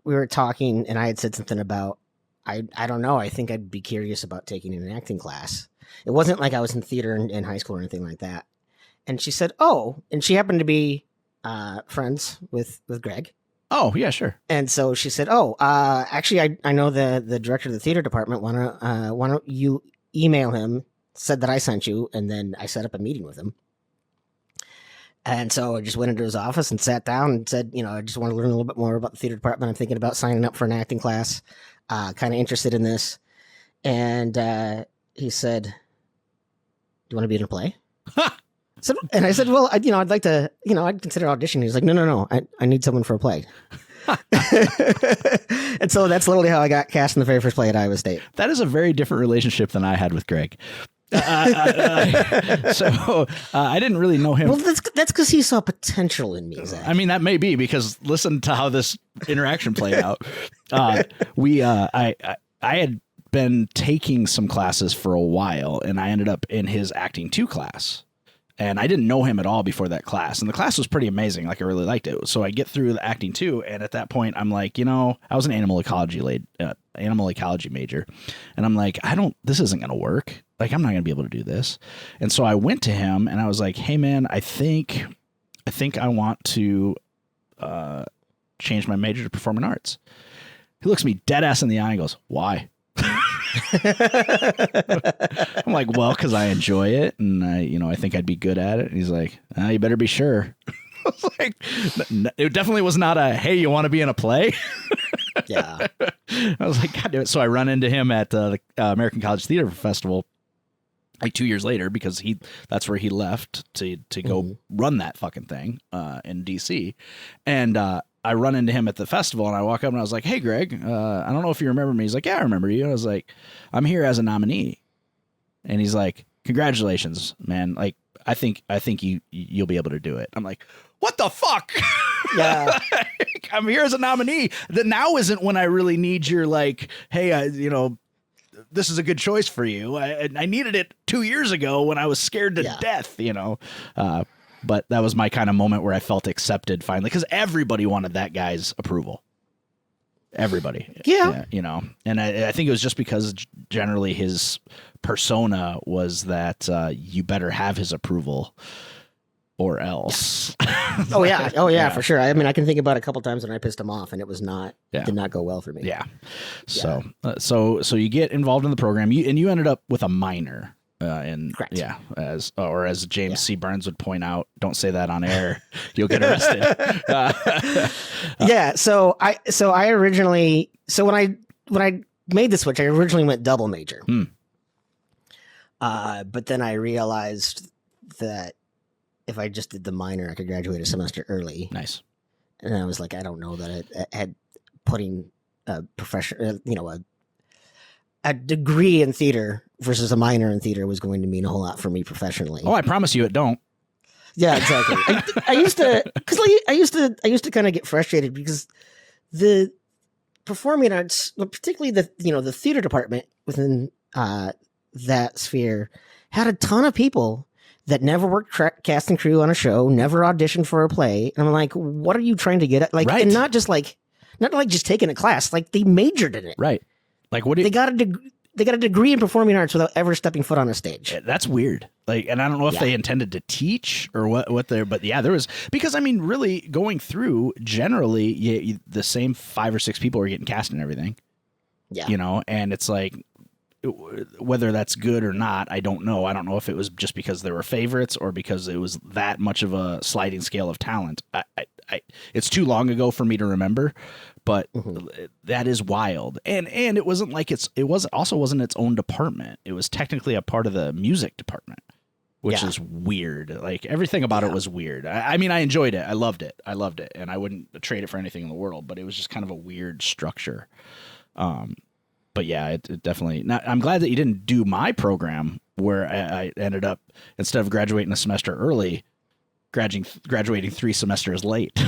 we were talking, and I had said something about, I don't know, I think I'd be curious about taking an acting class. It wasn't like I was in theater in high school or anything like that. And she said, oh, and she happened to be friends with Greg. Oh, yeah, sure. And so she said, oh, actually, I know the director of the theater department. Why don't you email him, said that I sent you, and then I set up a meeting with him. And so I just went into his office and sat down and said, you know, I just want to learn a little bit more about the theater department. I'm thinking about signing up for an acting class, kind of interested in this. And he said, do you want to be in a play? So, and I said, well, I'd like to, I'd consider auditioning. He's like, no, I need someone for a play. And so that's literally how I got cast in the very first play at Iowa State. That is a very different relationship than I had with Greg. So I didn't really know him. Well, that's because he saw potential in me, Zach. I mean, that may be, because listen to how this interaction played out. I had been taking some classes for a while, and I ended up in his Acting 2 class. And I didn't know him at all before that class. And the class was pretty amazing. Like, I really liked it. So I get through the Acting 2, and at that point, I'm like, I was an animal ecology major. And I'm like, this isn't going to work. Like, I'm not going to be able to do this. And so I went to him, and I was like, hey, man, I think I want to change my major to performing arts. He looks me dead ass in the eye and goes, why? I'm like, well, because I enjoy it, and I think I'd be good at it. And he's like, you better be sure. I was like, it definitely was not a, hey, you want to be in a play? Yeah. I was like, God damn it. So I run into him at the American College Theater Festival like 2 years later, because that's where he left to go run that fucking thing in DC. And I run into him at the festival, and I walk up and I was like, hey, Greg, I don't know if you remember me. He's like, yeah, I remember you. And I was like, I'm here as a nominee. And he's like, congratulations, man. Like, I think you'll be able to do it. I'm like, what the fuck? Yeah. I'm here as a nominee. The now isn't when I really need your, like, hey, this is a good choice for you. I needed it 2 years ago when I was scared to death, But that was my kind of moment where I felt accepted finally, because everybody wanted that guy's approval. Everybody. Yeah. And I think it was just because generally his persona was that you better have his approval or else. Oh, yeah, for sure. I mean, I can think about a couple times when I pissed him off, and it was did not go well for me. Yeah. So you get involved in the program, you ended up with a minor. Correct. Yeah, as James C. Burns would point out, don't say that on air, you'll get arrested. Yeah. So I originally, when I made the switch, I originally went double major. But then I realized that if I just did the minor, I could graduate a semester early. Nice. And I was like, I don't know that I had putting a profession, a degree in theater versus a minor in theater was going to mean a whole lot for me professionally. Oh, I promise you it don't. Yeah, exactly. I used to kind of get frustrated because the performing arts, particularly the theater department within that sphere, had a ton of people that never worked cast and crew on a show, never auditioned for a play, and I'm like, what are you trying to get at? Like, right. And not just taking a class, like they majored in it. Right. Like, what? They got a degree in performing arts without ever stepping foot on a stage. That's weird. Like, and I don't know if they intended to teach or what they're, but yeah, there was, because I mean, really going through generally the same 5 or 6 people are getting cast and everything, you know, and it's like, whether that's good or not, I don't know. I don't know if it was just because there were favorites or because it was that much of a sliding scale of talent. It's too long ago for me to remember, but that is wild. And it wasn't like it wasn't its own department. It was technically a part of the music department, which is weird. Like everything about it was weird. I mean, I enjoyed it. I loved it. And I wouldn't trade it for anything in the world, but it was just kind of a weird structure. But yeah, it definitely. I'm glad that you didn't do my program where I ended up, instead of graduating a semester early, graduating 3 semesters late.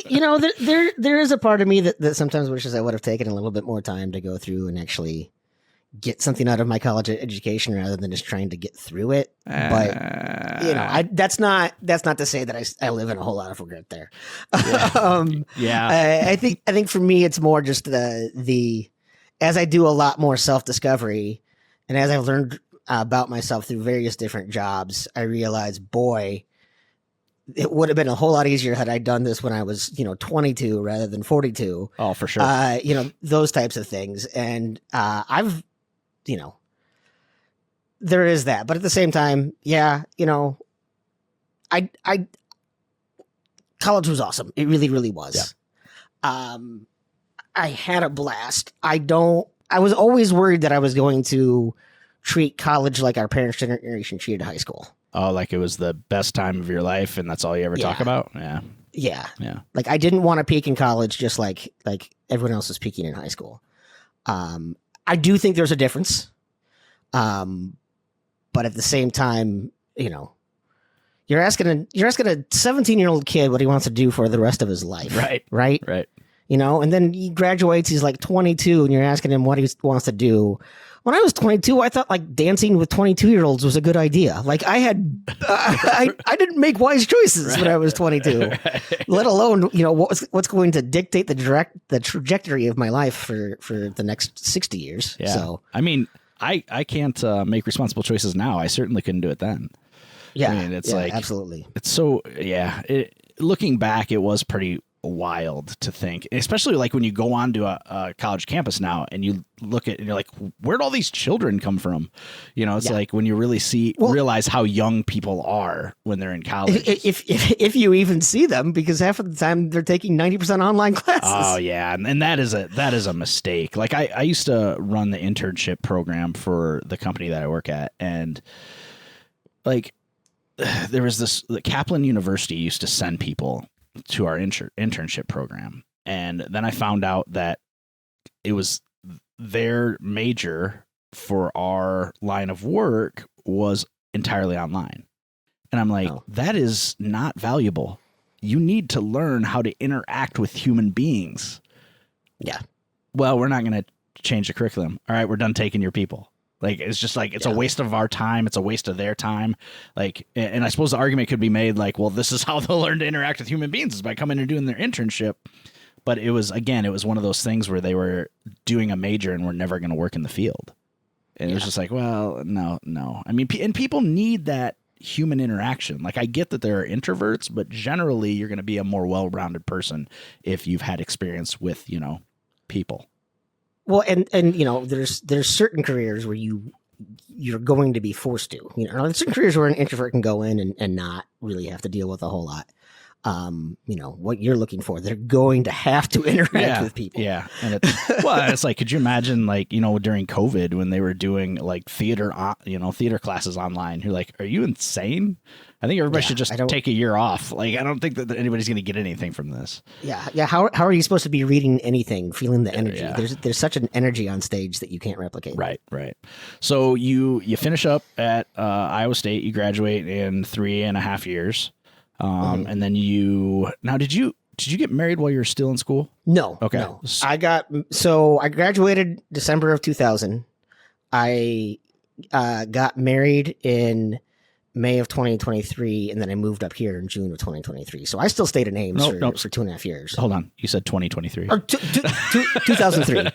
You know, there is a part of me that sometimes wishes I would have taken a little bit more time to go through and actually get something out of my college education rather than just trying to get through it. But you know, that's not to say that I live in a whole lot of regret there. I think for me it's more just the as I do a lot more self-discovery and as I've learned about myself through various different jobs, I realize, boy, it would have been a whole lot easier had I done this when I was, 22 rather than 42. Oh, for sure. Those types of things. And I've, there is that. But at the same time, college was awesome. It really, really was. Yeah. I had a blast. I was always worried that I was going to treat college like our parents' generation treated high school. Oh, like it was the best time of your life and that's all you ever talk about? Yeah. Yeah. Yeah. Like I didn't want to peak in college just like everyone else was peaking in high school. I do think there's a difference. But at the same time, you're asking a 17-year-old kid what he wants to do for the rest of his life. Right. And then he graduates, he's like 22 and you're asking him what he wants to do. When I was 22, I thought like dancing with 22-year-olds was a good idea. Like I didn't make wise choices when I was 22, let alone, what's going to dictate the trajectory of my life for the next 60 years. Yeah. So, I mean, I can't make responsible choices now. I certainly couldn't do it then. Yeah. I mean, it's like, absolutely. It's so, looking back, it was pretty wild to think, especially like when you go onto a college campus now and you look at and you're like, where'd all these children come from? It's like when you really realize how young people are when they're in college. If you even see them, because half of the time they're taking 90% online classes. Oh yeah. And that is a mistake. Like I used to run the internship program for the company that I work at. And like there was the Kaplan University used to send people to our internship program. And then I found out that it was their major for our line of work was entirely online. And I'm like, that is not valuable. You need to learn how to interact with human beings. Yeah. Well, we're not going to change the curriculum. All right, we're done taking your people. Like, it's just like, it's a waste of our time. It's a waste of their time. Like, and I suppose the argument could be made like, well, this is how they'll learn to interact with human beings is by coming and doing their internship. But it was one of those things where they were doing a major and were never going to work in the field. And it was just like, well, no. I mean, and people need that human interaction. Like, I get that there are introverts, but generally you're going to be a more well-rounded person if you've had experience with, people. Well, and there's certain careers where you're going to be forced to. There's certain careers where an introvert can go in and not really have to deal with a whole lot. What you're looking for, they're going to have to interact with people. Yeah. And it's like, could you imagine during COVID when they were doing like theater classes online, you're like, are you insane? I think everybody should just take a year off. Like, I don't think that anybody's going to get anything from this. Yeah. Yeah. How are you supposed to be reading anything, feeling the energy? Yeah. There's such an energy on stage that you can't replicate. Right. So you finish up at Iowa State, you graduate in 3.5 years. And then did you get married while you were still in school? No. Okay. No. I graduated December of 2000. I got married in May of 2023, and then I moved up here in June of 2023. So I still stayed in Ames for 2.5 years. Hold on. You said 2023. Or 2003.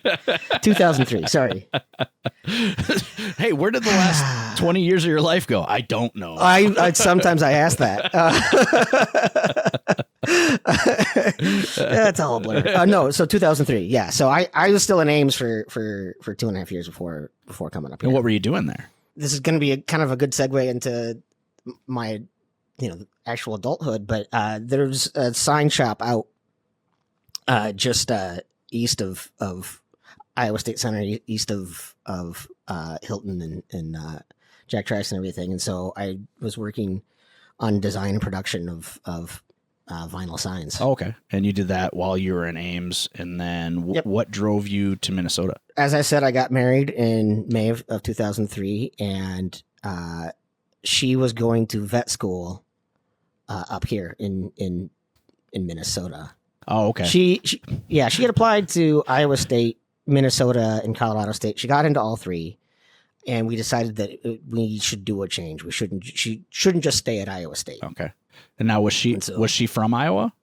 2003. Sorry. Hey, where did the last 20 years of your life go? I don't know. I sometimes I ask that. That's all a blur. No, so 2003. Yeah. So I was still in Ames for 2.5 years before coming up here. And what were you doing there? This is going to be a kind of a good segue into my, actual adulthood. But there's a sign shop out just east of Iowa State Center, east of Hilton and Jack Trice and everything. And so I was working on design and production of vinyl signs. Oh, okay. And you did that while you were in Ames. And then Yep. what drove you to Minnesota? As I said, I got married in May of 2003, and she was going to vet school up here in Minnesota. Oh, okay. She had applied to Iowa State, Minnesota, and Colorado State. She got into all three, and we decided that we should do a change. She shouldn't just stay at Iowa State. Okay. And now was she from Iowa?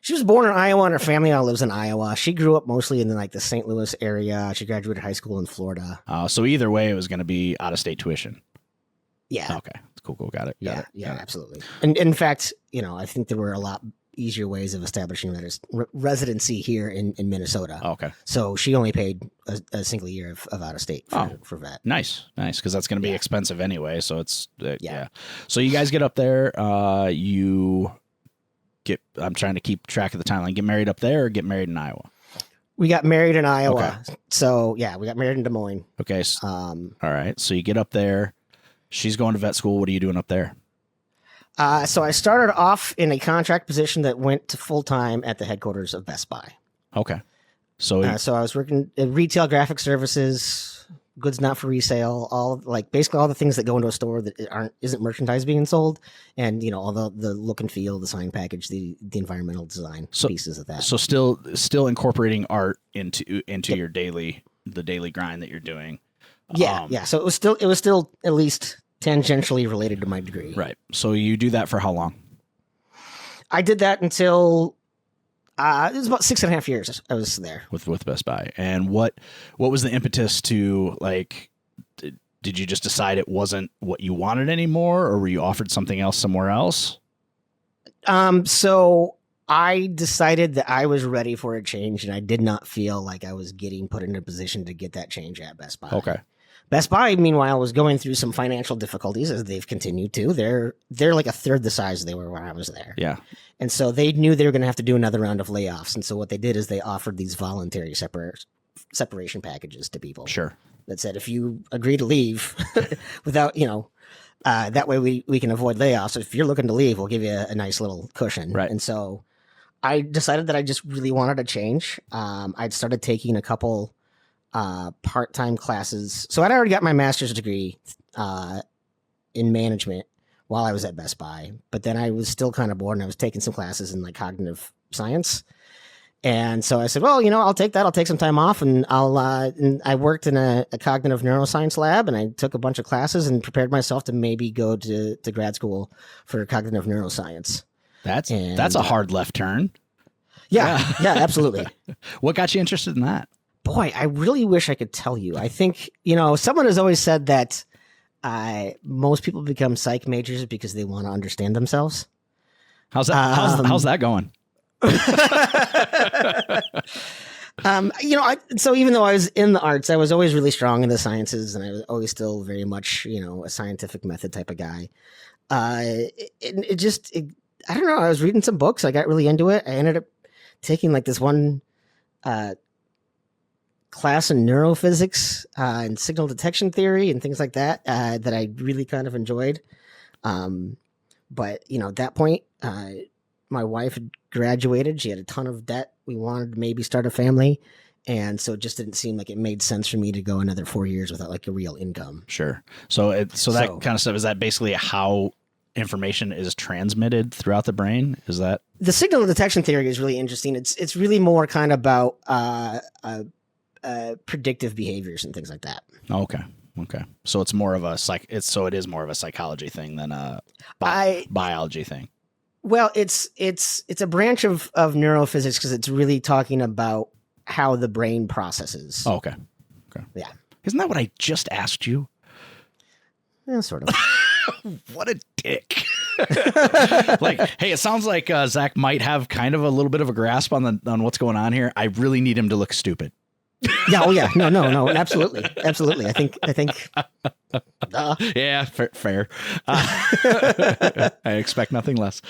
She was born in Iowa, and her family now lives in Iowa. She grew up mostly in the St. Louis area. She graduated high school in Florida. So either way, it was going to be out of state tuition. Yeah. Okay. Cool. Got it. Yeah, absolutely. And in fact, I think there were a lot easier ways of establishing residency here in Minnesota. Okay. So she only paid a single year of out of state for vet. Nice. Because that's going to be expensive anyway. So it's yeah. So you guys get up there. I'm trying to keep track of the timeline. Get married up there or get married in Iowa? We got married in Iowa. Okay. So yeah, we got married in Des Moines. Okay. All right. So you get up there. She's going to vet school. What are you doing up there? So I started off in a contract position that went to full time at the headquarters of Best Buy. Okay. So I was working in retail graphic services, goods not for resale, basically all the things that go into a store that isn't merchandise being sold, and all the look and feel, the sign package, the environmental design pieces of that. So still incorporating art into your daily grind that you're doing. Yeah. So it was still at least tangentially related to my degree. Right. So you do that for how long? I did that until it was about 6.5 years. I was there with Best Buy. And what was the impetus to did you just decide it wasn't what you wanted anymore, or were you offered something else somewhere else? So I decided that I was ready for a change, and I did not feel like I was getting put in a position to get that change at Best Buy. Okay. Best Buy, meanwhile, was going through some financial difficulties, as they've continued to. They're like a third the size they were when I was there. Yeah. And so they knew they were going to have to do another round of layoffs. And so what they did is they offered these voluntary separation packages to people. Sure. That said, if you agree to leave without, that way we can avoid layoffs. So if you're looking to leave, we'll give you a nice little cushion. Right. And so I decided that I just really wanted a change. I'd started taking a couple part-time classes. So I'd already got my master's degree in management while I was at Best Buy, but then I was still kind of bored, and I was taking some classes in cognitive science. And so I said, well, I'll take that. I'll take some time off, and and I worked in a cognitive neuroscience lab, and I took a bunch of classes and prepared myself to maybe go to grad school for cognitive neuroscience. That's a hard left turn. Yeah, absolutely. What got you interested in that? Boy, I really wish I could tell you. I think, someone has always said that most people become psych majors because they want to understand themselves. How's that going? So even though I was in the arts, I was always really strong in the sciences, and I was always still very much, a scientific method type of guy. I don't know. I was reading some books. I got really into it. I ended up taking this one class in neurophysics and signal detection theory and things like that that I really kind of enjoyed. But at that point, my wife had graduated. She had a ton of debt. We wanted to maybe start a family. And so it just didn't seem like it made sense for me to go another 4 years without a real income. Sure. So that kind of stuff, is that basically how information is transmitted throughout the brain? Is that the signal detection theory is really interesting. It's really more kind of about predictive behaviors and things like that. Okay. Okay. So it's more of a it is more of a psychology thing than a biology thing. Well, it's a branch of neurophysics because it's really talking about how the brain processes. Oh, okay. Yeah. Isn't that what I just asked you? Yeah, sort of. What a dick. Like, hey, it sounds like Zach might have kind of a little bit of a grasp on what's going on here. I really need him to look stupid. Yeah. Oh, yeah. No. Absolutely. I think. Yeah, fair. I expect nothing less.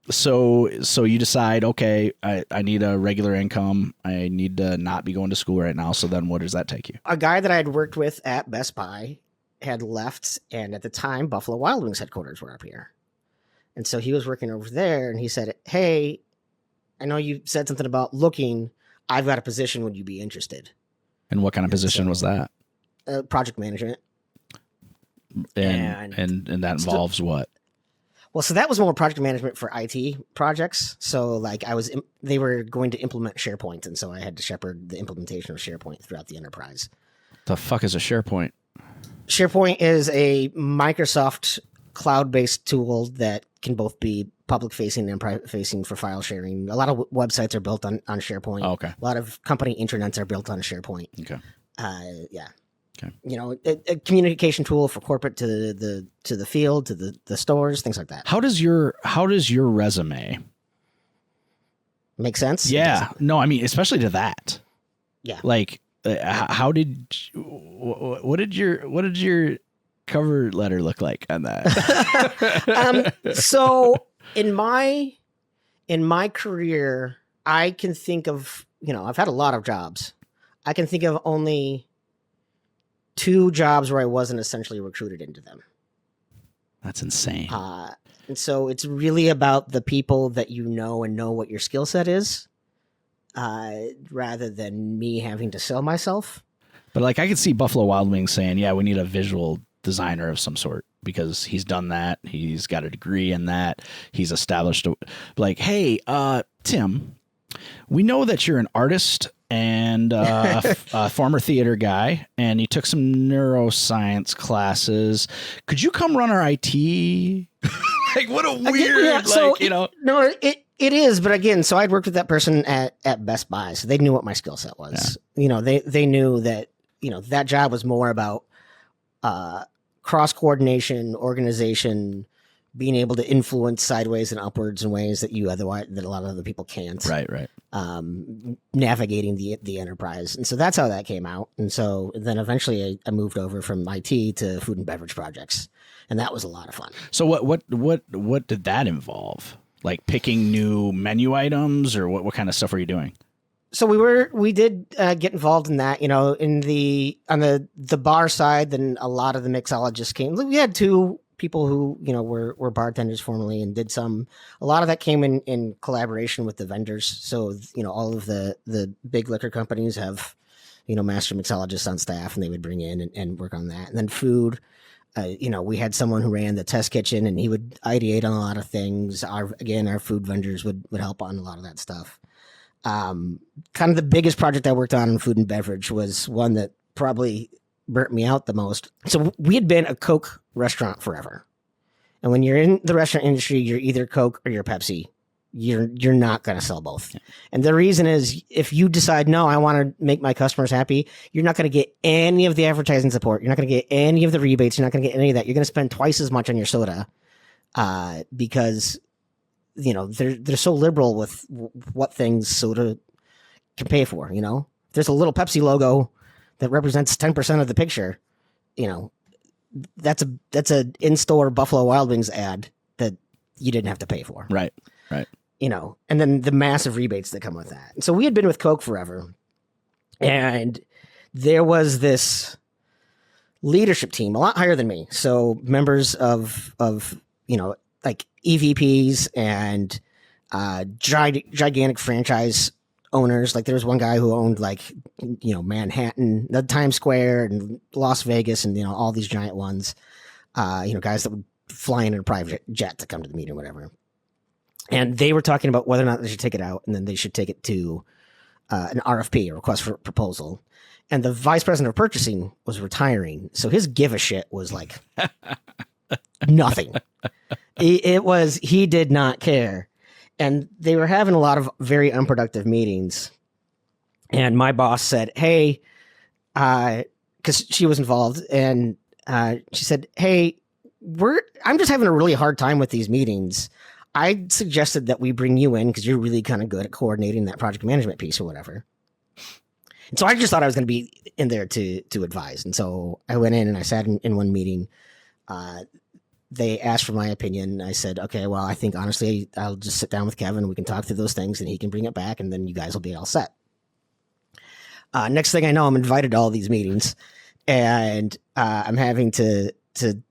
So you decide, okay, I need a regular income. I need to not be going to school right now. So then what does that take you? A guy that I had worked with at Best Buy had left, and at the time, Buffalo Wild Wings headquarters were up here. And so he was working over there, and he said, hey, I know you said something about looking. I've got a position. Would you be interested? And what kind of position was that? Project management. And that involves what? Well, so that was more project management for IT projects. So like they were going to implement SharePoint. And so I had to shepherd the implementation of SharePoint throughout the enterprise. The fuck is a SharePoint? SharePoint is a Microsoft cloud-based tool that can both be public-facing and private-facing for file sharing. A lot of websites are built on SharePoint. Oh, okay. A lot of company intranets are built on SharePoint. Okay. Yeah. Okay. You know, a communication tool for corporate to the field, to the stores, things like that. How does your resume make sense? Yeah. No, I mean, especially to that. Yeah. Like, what did your cover letter look like on that? So in my career, I can think of, I've had a lot of jobs. I can think of only 2 jobs where I wasn't essentially recruited into them. That's insane. And so it's really about the people that you know and know what your skill set is, rather than me having to sell myself. But like I could see Buffalo Wild Wings saying, yeah, we need a visual designer of some sort because he's done that. He's got a degree in that. He's established like, hey, Tim, we know that you're an artist and a former theater guy, and you took some neuroscience classes. Could you come run our IT? Like, what a weird, No, it is. But again, so I'd worked with that person at Best Buy, so they knew what my skill set was. Yeah. They knew that, that job was more about cross coordination, organization, being able to influence sideways and upwards in ways that a lot of other people can't. Right. Navigating the enterprise. And so that's how that came out. And so then eventually I moved over from IT to food and beverage projects. And that was a lot of fun. So what did that involve? Like picking new menu items, or what kind of stuff were you doing? So we did get involved in that, on the bar side. Then a lot of the mixologists came. We had 2 people who, were bartenders formerly and did a lot of that came in collaboration with the vendors. So, all of the big liquor companies have, master mixologists on staff, and they would bring in and work on that. And then food, we had someone who ran the test kitchen, and he would ideate on a lot of things. Our food vendors would help on a lot of that stuff. Kind of the biggest project I worked on in food and beverage was one that probably burnt me out the most. So we had been a Coke restaurant forever. And when you're in the restaurant industry, you're either Coke or you're Pepsi. You're not going to sell both. Yeah. And the reason is, if you decide, no, I want to make my customers happy, you're not going to get any of the advertising support. You're not going to get any of the rebates. You're not going to get any of that. You're going to spend twice as much on your soda, because they're so liberal with what things soda can pay for. There's a little Pepsi logo that represents 10% of the picture. That's a in-store Buffalo Wild Wings ad that you didn't have to pay for. Right. And then the massive rebates that come with that. And so we had been with Coke forever, and there was this leadership team a lot higher than me. So members of like EVPs and gigantic franchise owners. Like there was one guy who owned Manhattan, the Times Square, and Las Vegas, and all these giant ones. Guys that would fly in a private jet to come to the meeting, whatever. And they were talking about whether or not they should take it out, and then they should take it to an RFP, a request for proposal, and the vice president of purchasing was retiring. So his give a shit was like nothing. He did not care. And they were having a lot of very unproductive meetings. And my boss said, hey, because she was involved, and she said, hey, I'm just having a really hard time with these meetings. I suggested that we bring you in because you're really kind of good at coordinating that project management piece or whatever. And so I just thought I was going to be in there to advise. And so I went in and I sat in one meeting. They asked for my opinion. I said, okay, well, I think honestly, I'll just sit down with Kevin. We can talk through those things and he can bring it back and then you guys will be all set. Next thing I know, I'm invited to all these meetings and I'm having to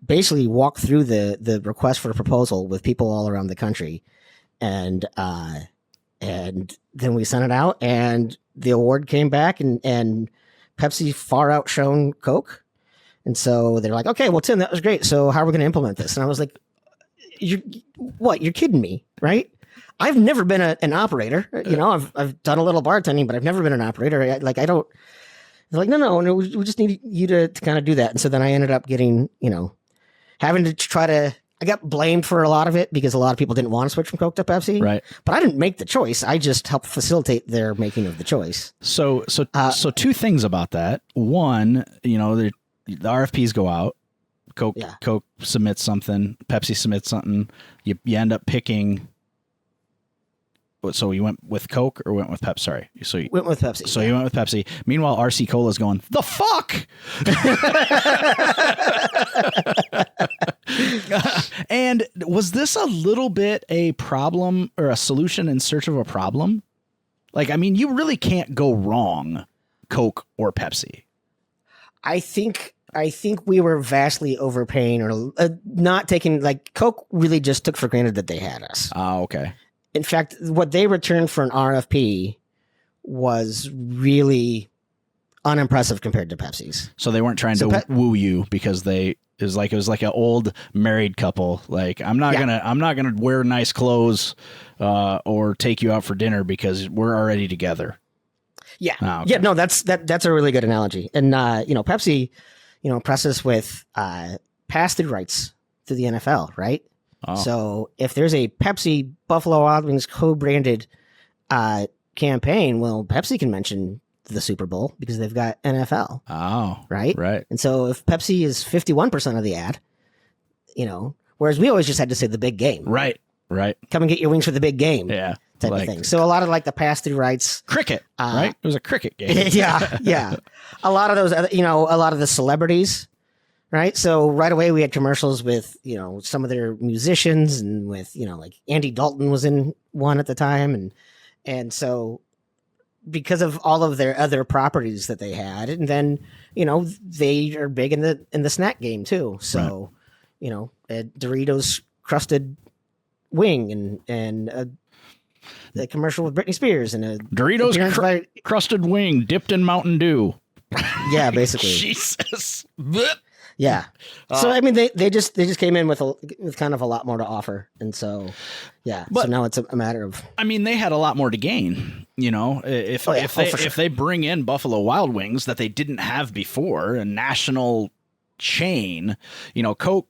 basically walk through the request for a proposal with people all around the country. And then we sent it out and the award came back and Pepsi far outshone Coke. And so they're like, okay, well, Tim, that was great. So how are we going to implement this? And I was like, you're kidding me, right? I've never been an operator. You know, I've done a little bartending, but I've never been an operator. They're like, no, we just need you to kind of do that. And so then I ended up getting, having to I got blamed for a lot of it because a lot of people didn't want to switch from Coke to Pepsi. Right. But I didn't make the choice. I just helped facilitate their making of the choice. So two things about that. One, the RFPs go out. Coke submits something. Pepsi submits something. You end up picking. So you went with Coke or went with Pepsi? Sorry. So you went with Pepsi. So you went with Pepsi. Meanwhile, RC Cola's going, the fuck? And was this a little bit a problem or a solution in search of a problem? Like, I mean, you really can't go wrong, Coke or Pepsi. I think we were vastly overpaying or not taking, like, Coke really just took for granted that they had us. Oh, okay. In fact, what they returned for an RFP was really unimpressive compared to Pepsi's. So they weren't trying to woo you because it was like an old married couple. Like, I'm not gonna wear nice clothes or take you out for dinner because we're already together. Yeah. Oh, okay. Yeah. No, that's a really good analogy. And Pepsi, presses with pass-through rights to the NFL, right? Oh. So if there's a Pepsi Buffalo Wild Wings co-branded campaign, well, Pepsi can mention the Super Bowl because they've got NFL. Oh, right. Right. And so if Pepsi is 51% of the ad, whereas we always just had to say the big game. Right. Right. Come and get your wings for the big game. Yeah. Type of thing. So a lot of like the pass-through rights. Cricket, right? It was a cricket game. Yeah. A lot of those, a lot of the celebrities. Right. So right away we had commercials with, some of their musicians and with, like Andy Dalton was in one at the time. And so because of all of their other properties that they had, and then, they are big in the snack game too. So, right. A Doritos crusted wing and the commercial with Britney Spears and a Doritos crusted wing dipped in Mountain Dew. Yeah, basically. Jesus. Yeah. So I mean, they just came in with kind of a lot more to offer, and so But, so now it's a matter of. I mean, they had a lot more to gain. If they bring in Buffalo Wild Wings that they didn't have before, a national chain, Coke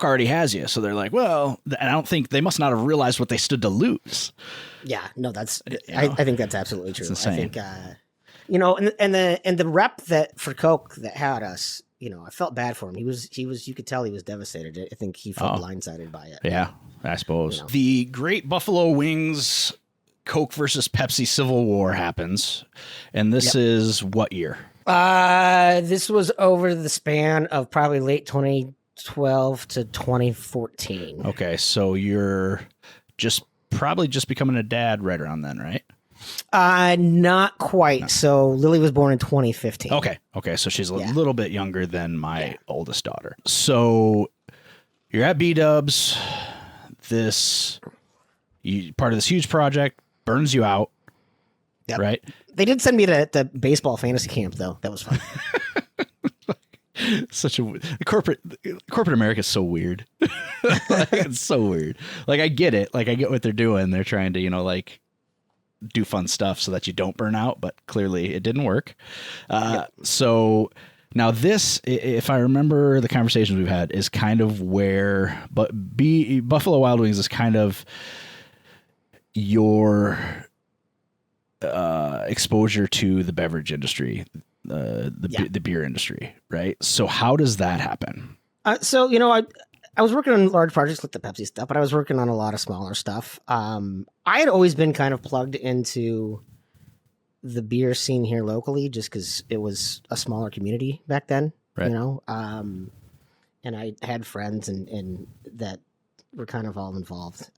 already has you, so they're like, well, and I don't think they must not have realized what they stood to lose. Yeah. No, that's. I think that's absolutely true. It's insane. I think and the rep that for Coke that had us. I felt bad for him. He was. You could tell he was devastated. I think he felt blindsided by it. Yeah, I suppose. The Great Buffalo Wings Coke versus Pepsi Civil War happens, and this is what year? This was over the span of probably late 2012 to 2014. Okay, so you're probably just becoming a dad right around then, right? Not quite. No. So Lily was born in 2015. Okay. So she's a little bit younger than my oldest daughter. So you're at B-Dubs. Part of this huge project burns you out. Yep. Right. They did send me to baseball fantasy camp though. That was fun. Such a corporate America is so weird. It's so weird. Like, I get it. Like, I get what they're doing. They're trying to, do fun stuff so that you don't burn out, but clearly it didn't work. So now this, if I remember the conversations we've had, is kind of where, Buffalo Wild Wings is kind of your exposure to the beverage industry, the beer industry, right? So how does that happen? So, I was working on large projects like the Pepsi stuff, but I was working on a lot of smaller stuff. I had always been kind of plugged into the beer scene here locally just because it was a smaller community back then, right. And I had friends and that were kind of all involved.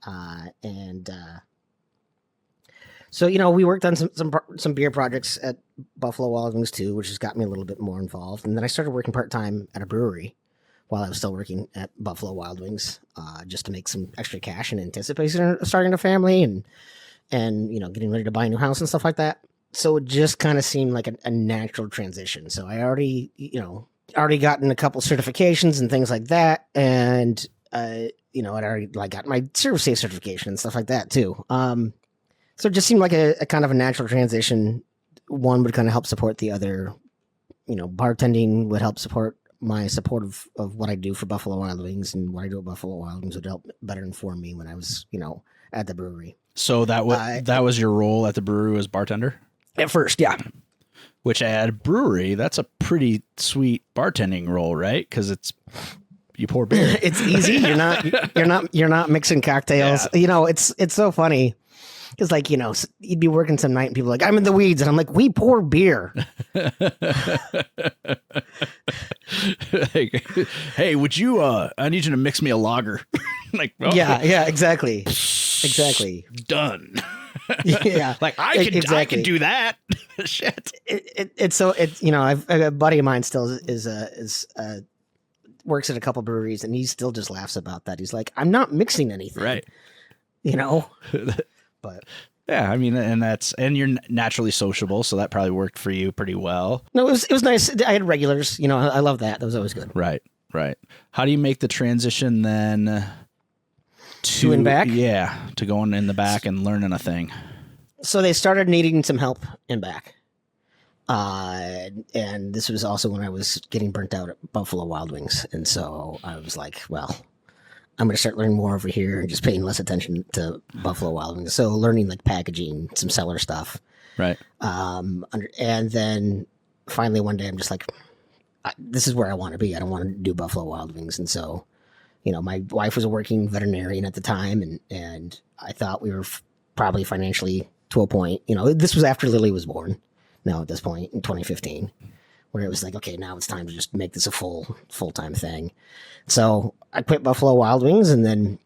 So, we worked on some beer projects at Buffalo Wild Wings too, which has got me a little bit more involved. And then I started working part-time at a brewery while I was still working at Buffalo Wild Wings, just to make some extra cash in anticipation of starting a family and getting ready to buy a new house and stuff like that. So it just kind of seemed like a natural transition. So I already gotten a couple certifications and things like that. And, I'd already got my Serve Safe certification and stuff like that too. So it just seemed like a kind of a natural transition. One would kind of help support the other, bartending would help support my support of what I do for Buffalo Wild Wings, and what I do at Buffalo Wild Wings would help better inform me when I was, at the brewery. So that was your role at the brewery as bartender? At first, yeah. Which at a brewery, that's a pretty sweet bartending role, right? Because you pour beer. It's easy. You're not mixing cocktails. Yeah. It's so funny. Because, you'd be working some night and people are like, I'm in the weeds. And I'm like, we pour beer. Hey, would you, I need you to mix me a lager. Yeah, exactly. Exactly. Done. Yeah. I can do that. Shit. I've a buddy of mine still is works at a couple breweries, and he still just laughs about that. He's like, I'm not mixing anything. Right. But yeah, I mean, and you're naturally sociable, so that probably worked for you pretty well. No, it was nice. I had regulars. I love that. That was always good. Right. How do you make the transition then to in back? Yeah, to going in the back and learning a thing. So they started needing some help in back, and this was also when I was getting burnt out at Buffalo Wild Wings, and so I was like, well, I'm going to start learning more over here and just paying less attention to Buffalo Wild Wings. So learning packaging, some cellar stuff. Right. And then finally one day I'm just like, this is where I want to be. I don't want to do Buffalo Wild Wings. And so, my wife was a working veterinarian at the time, and I thought we were probably financially to a point, this was after Lily was born. Now at this point in 2015. Where it was like, okay, now it's time to just make this a full-time thing. So I quit Buffalo Wild Wings, and then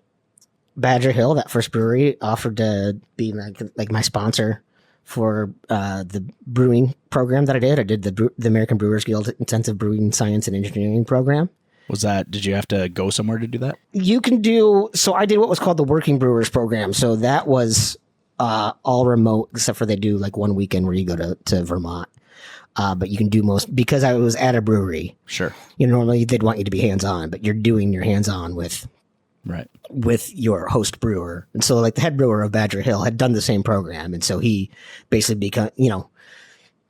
Badger Hill, that first brewery, offered to be like my sponsor for the brewing program that I did. I did the American Brewers Guild Intensive Brewing Science and Engineering program. Did you have to go somewhere to do that? You can so I did what was called the Working Brewers program. So that was all remote, except for they do 1 weekend where you go to Vermont. But you can do most, because I was at a brewery. Sure. Normally they'd want you to be hands-on, but you're doing your hands-on with your host brewer. And so the head brewer of Badger Hill had done the same program. And so he basically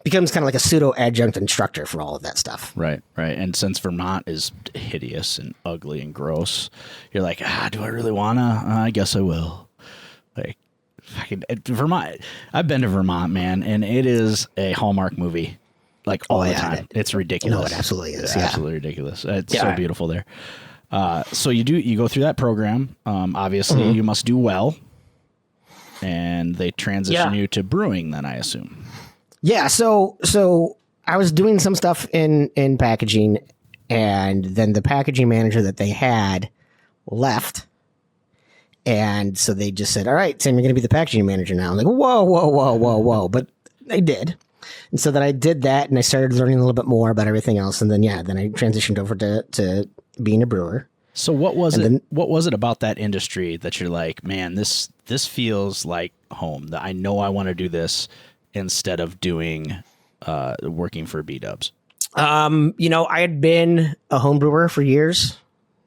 becomes kind of like a pseudo adjunct instructor for all of that stuff. Right. And since Vermont is hideous and ugly and gross, you're like, do I really wanna? I guess I will. Vermont. I've been to Vermont, man, and it is a Hallmark movie. All the time. It's ridiculous. No, it absolutely is. It's absolutely ridiculous. It's so beautiful there. So you go through that program. Obviously you must do well, and they transition you to brewing then, I assume. Yeah. So I was doing some stuff in packaging, and then the packaging manager that they had left. And so they just said, all right, Sam, you're going to be the packaging manager now. I'm like, whoa. But they did. And so then I did that, and I started learning a little bit more about everything else. And then, then I transitioned over to being a brewer. So what was it about that industry that you're like, man, this feels like home, that I know I want to do this instead of doing working for B-dubs? I had been a home brewer for years.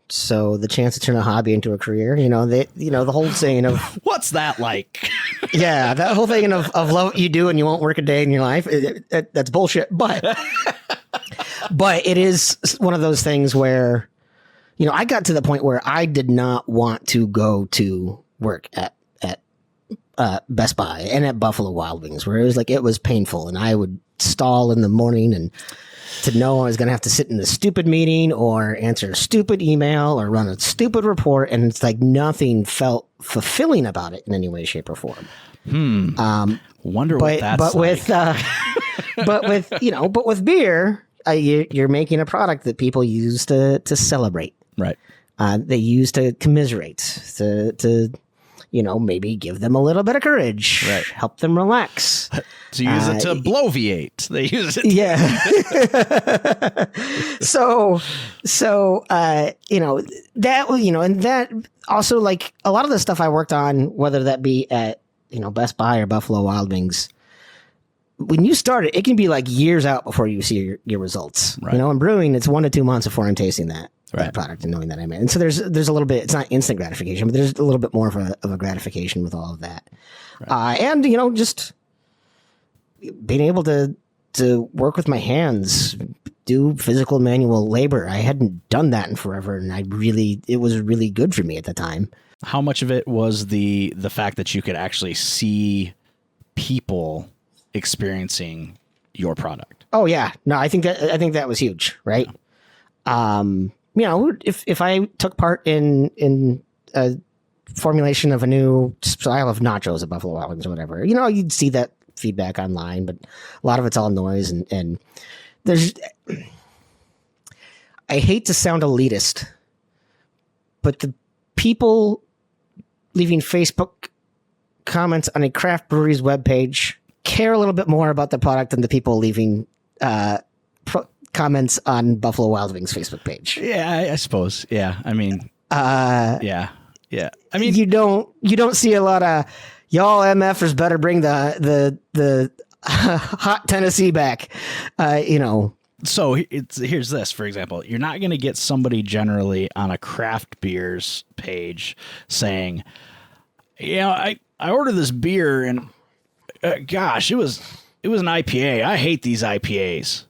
So the chance to turn a hobby into a career, the whole saying of what's that like? Yeah, that whole thing of love what you do and you won't work a day in your life, that's bullshit. But it is one of those things where, I got to the point where I did not want to go to work at Best Buy and at Buffalo Wild Wings, where it was painful, and I would stall in the morning, and to know I was going to have to sit in a stupid meeting or answer a stupid email or run a stupid report, and it's like nothing felt fulfilling about it in any way, shape, or form. Wonder what that's like. But with beer, you're making a product that people use to celebrate. Right. They use to commiserate, to maybe give them a little bit of courage, right. Help them relax. To use it to bloviate. They use it. Yeah. And that also, like, a lot of the stuff I worked on, whether that be at, Best Buy or Buffalo Wild Wings, when you start it can be like years out before you see your results. Right. In brewing, it's 1 to 2 months before I'm tasting that product and knowing that I made. And so there's a little bit, it's not instant gratification, but there's a little bit more of a gratification with all of that. Right. And, just being able to work with my hands, do physical manual labor. I hadn't done that in forever, and it was really good for me at the time. How much of it was the fact that you could actually see people experiencing your product? Oh yeah. No, I think that was huge, right? If I took part in a formulation of a new style of nachos at Buffalo Wild Wings or whatever, you'd see that feedback online, but a lot of it's all noise, and there's, I hate to sound elitist, but the people leaving Facebook comments on a craft brewery's webpage care a little bit more about the product than the people leaving comments on Buffalo Wild Wings Facebook page. Yeah, I suppose. Yeah, I mean, yeah. I mean, you don't see a lot of y'all MFers better bring the hot Tennessee back. So here's this, for example. You're not going to get somebody generally on a craft beers page saying, I ordered this beer and gosh, it was an IPA. I hate these IPAs,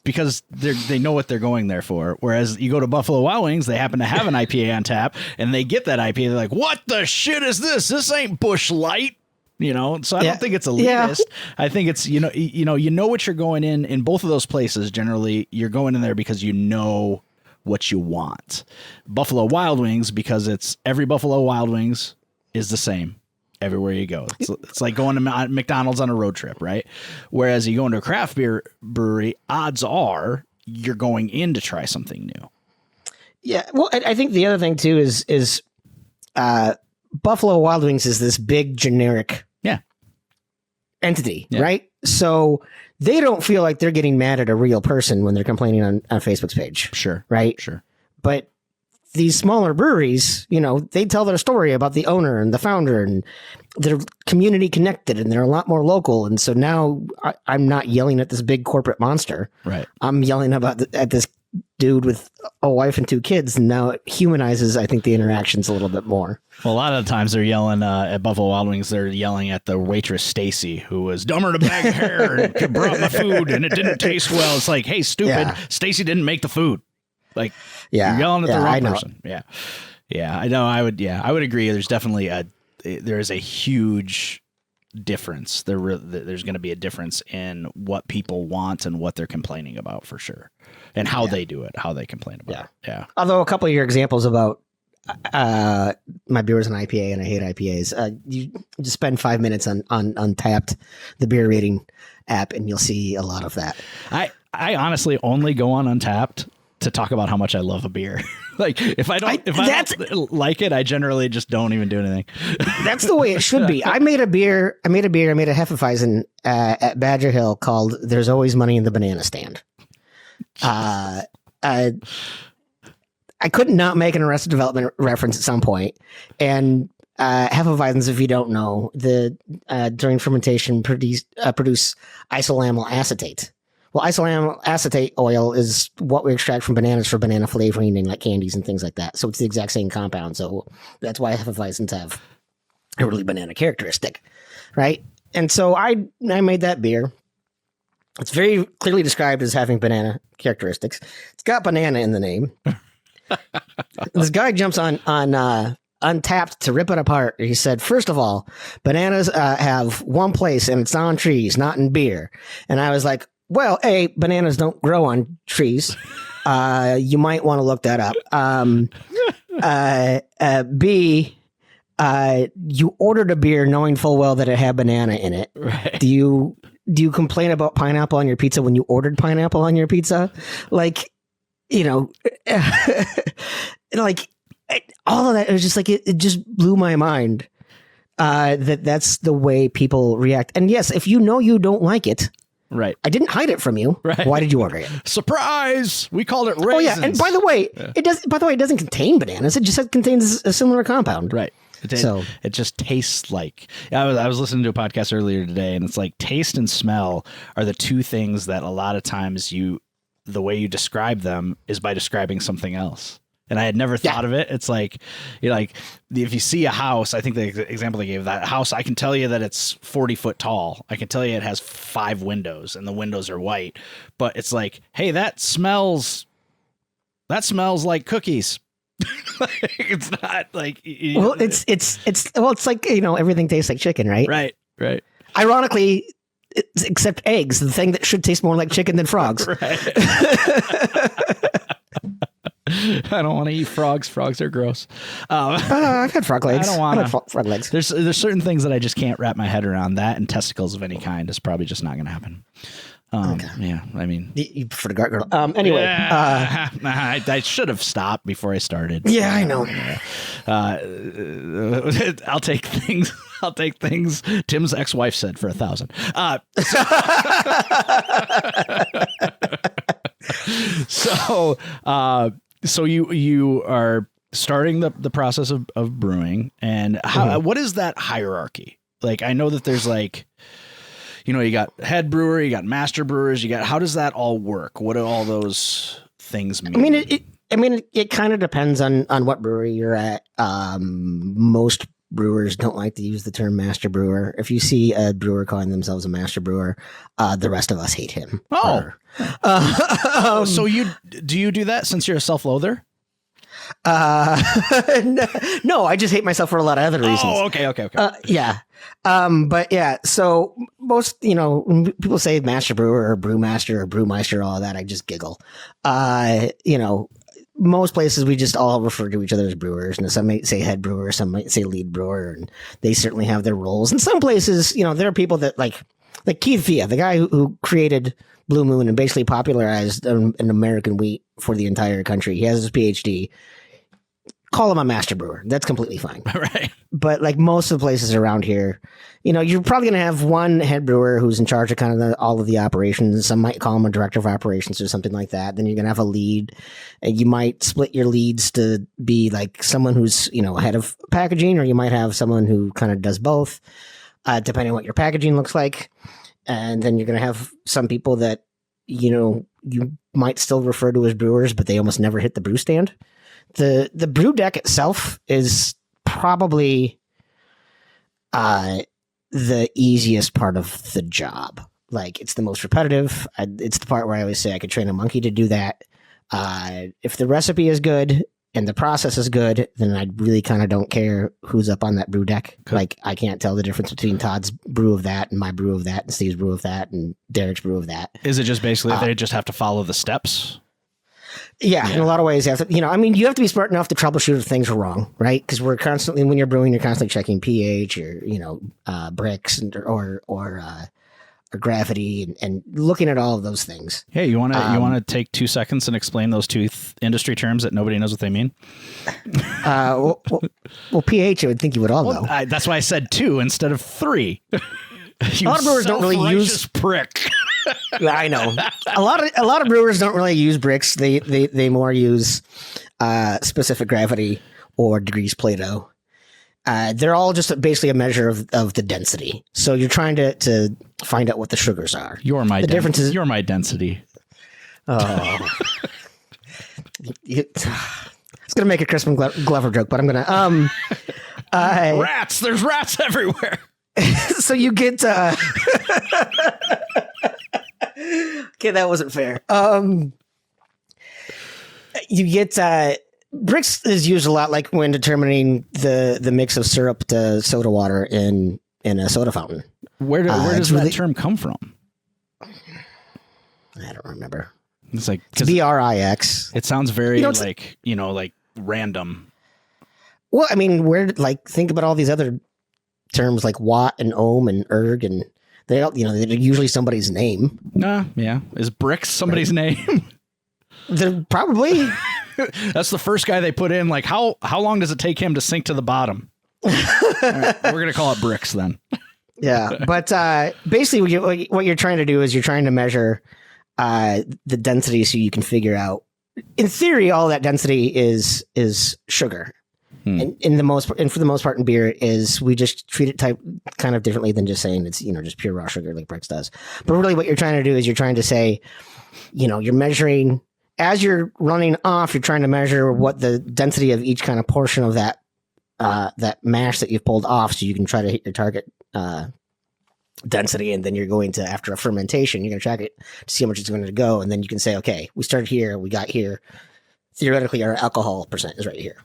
because they know what they're going there for. Whereas you go to Buffalo Wild Wings, they happen to have an IPA on tap, and they get that IPA. They're like, what the shit is this? This ain't Busch Light. So I don't think it's elitist. Yeah. I think it's, you know what you're going in both of those places. Generally, you're going in there because you know what you want. Buffalo Wild Wings, because every Buffalo Wild Wings is the same everywhere you go. It's like going to McDonald's on a road trip, right? Whereas you go into a craft beer brewery, odds are you're going in to try something new. Yeah. Well, I think the other thing too is Buffalo Wild Wings is this big generic entity, right? So they don't feel like they're getting mad at a real person when they're complaining on Facebook's page. Sure. Right? Sure. But these smaller breweries, they tell their story about the owner and the founder, and they're community connected, and they're a lot more local. And so now I'm not yelling at this big corporate monster. Right. I'm yelling at this dude with a wife and 2 kids, and now it humanizes, I think, the interactions a little bit more. Well, a lot of the times they're yelling at Buffalo Wild Wings. They're yelling at the waitress Stacy, who was dumber than a bag of hair and brought my food and it didn't taste well. It's like, hey, stupid, yeah. Stacy didn't make the food. Like, you're yelling at the wrong person. Yeah, I know. I would agree. There's definitely there is a huge difference. There's going to be a difference in what people want and what they're complaining about, for sure, and how they do it, how they complain about it. Yeah. Although a couple of your examples about my beer is an IPA and I hate IPAs. You just spend 5 minutes on Untapped, the beer rating app, and you'll see a lot of that. I honestly only go on Untapped to talk about how much I love a beer. Like if I don't like it, I generally just don't even do anything. That's the way it should be. I made a Hefeweizen at Badger Hill called "There's Always Money in the Banana Stand." I could not make an Arrested Development reference at some point, and Hefeweizens, if you don't know, during fermentation produce isoamyl acetate. Well, isoamyl acetate oil is what we extract from bananas for banana flavoring and like candies and things like that. So it's the exact same compound. So that's why Hefeweizens have a really banana characteristic, right? And so I made that beer. It's very clearly described as having banana characteristics. It's got banana in the name. This guy jumps on Untapped to rip it apart. He said, first of all, bananas have one place, and it's on trees, not in beer. And I was like, well, A, bananas don't grow on trees. You might want to look that up. B, you ordered a beer knowing full well that it had banana in it. Right. Do you complain about pineapple on your pizza when you ordered pineapple on your pizza? Like, you know, like all of that, it was just like, it just blew my mind that's the way people react. And yes, if you know you don't like it, right. I didn't hide it from you. Right. Why did you order it? Surprise! We called it raisins. Oh yeah, and by the way, it doesn't contain bananas. It just contains a similar compound. Right. It just tastes like. I was listening to a podcast earlier today, and it's like taste and smell are the two things that a lot of times the way you describe them is by describing something else. And I had never thought of it. It's like, if you see a house, I think the example they gave, that house, I can tell you that it's 40 foot tall. I can tell you it has 5 windows and the windows are white, but it's like, hey, that smells like cookies. It's not like, well, it's like, everything tastes like chicken, right? Right. Ironically, except eggs, the thing that should taste more like chicken than frogs. Right. I don't want to eat frogs. Frogs are gross. I've had frog legs. I don't want frog legs. There's certain things that I just can't wrap my head around. That and testicles of any kind is probably just not going to happen. Okay. Yeah, I mean, you prefer the gargoyle. Anyway, I should have stopped before I started. Yeah, I know. I'll take things. Tim's ex-wife said for 1,000. So you are starting the process of brewing, and what is that hierarchy? Like, I know that there's like, you got head brewer, you got master brewers, how does that all work? What do all those things mean? It kind of depends on what brewery you're at. Most brewers don't like to use the term master brewer. If you see a brewer calling themselves a master brewer, the rest of us hate him. Oh. So do you do that since you're a self-loather? No, I just hate myself for a lot of other reasons. Oh, okay. Yeah. But yeah, so most, when people say master brewer or brewmaster or brewmeister, all of that, I just giggle. Most places we just all refer to each other as brewers, and some might say head brewer, some might say lead brewer, and they certainly have their roles. In some places, there are people that like Keith Villa, the guy who created Blue Moon and basically popularized an American wheat for the entire country. He has his PhD. Call him a master brewer. That's completely fine. Right. But like most of the places around here, you're probably going to have one head brewer who's in charge of kind of all of the operations. Some might call him a director of operations or something like that. Then you're going to have a lead. And you might split your leads to be like someone who's, head of packaging, or you might have someone who kind of does both, depending on what your packaging looks like. And then you're going to have some people that, you might still refer to as brewers, but they almost never hit the brew stand. The brew deck itself is probably the easiest part of the job. Like, it's the most repetitive. It's the part where I always say I could train a monkey to do that. If the recipe is good and the process is good, then I really kind of don't care who's up on that brew deck. Cool. Like, I can't tell the difference between Todd's brew of that and my brew of that and Steve's brew of that and Derek's brew of that. Is it just basically they just have to follow the steps? Yeah, in a lot of ways, you have to, you have to be smart enough to troubleshoot if things are wrong, right? Because we're constantly, when you're brewing, you're constantly checking pH or, bricks or gravity and looking at all of those things. Hey, you want to take 2 seconds and explain those two industry terms that nobody knows what they mean? Well, pH, I would think you would all know. That's why I said 2 instead of 3. A lot of brewers don't really use prick. I know. A lot of brewers don't really use bricks. They more use specific gravity or degrees Plato. They're all just basically a measure of the density. So you're trying to find out what the sugars are. You're my density. Oh. I was gonna make a Crispin Glover joke, but I'm gonna Rats. There's rats everywhere. So you get okay, that wasn't fair. You get Brix is used a lot, like when determining the mix of syrup to soda water in a soda fountain. Where does that term come from? I don't remember. It's like BRIX. It sounds very like random. Well, I mean, think about all these other terms like watt and ohm and erg, and they all, they're usually somebody's name. Yeah. Is Brix somebody's name? They're probably. That's the first guy they put in. Like, how long does it take him to sink to the bottom? All right, we're gonna call it Brix then. Yeah, but basically, what you're trying to do is you're trying to measure the density, so you can figure out. In theory, all that density is sugar. And for the most part in beer is we just treat it kind of differently than just saying it's just pure raw sugar like Brix does. But really, what you're trying to do is you're trying to say, you're measuring as you're running off. You're trying to measure what the density of each kind of portion of that mash that you've pulled off, so you can try to hit your target density. And then you're going to, after a fermentation, you're going to track it to see how much it's going to go, and then you can say, okay, we started here, we got here. Theoretically, our alcohol percent is right here.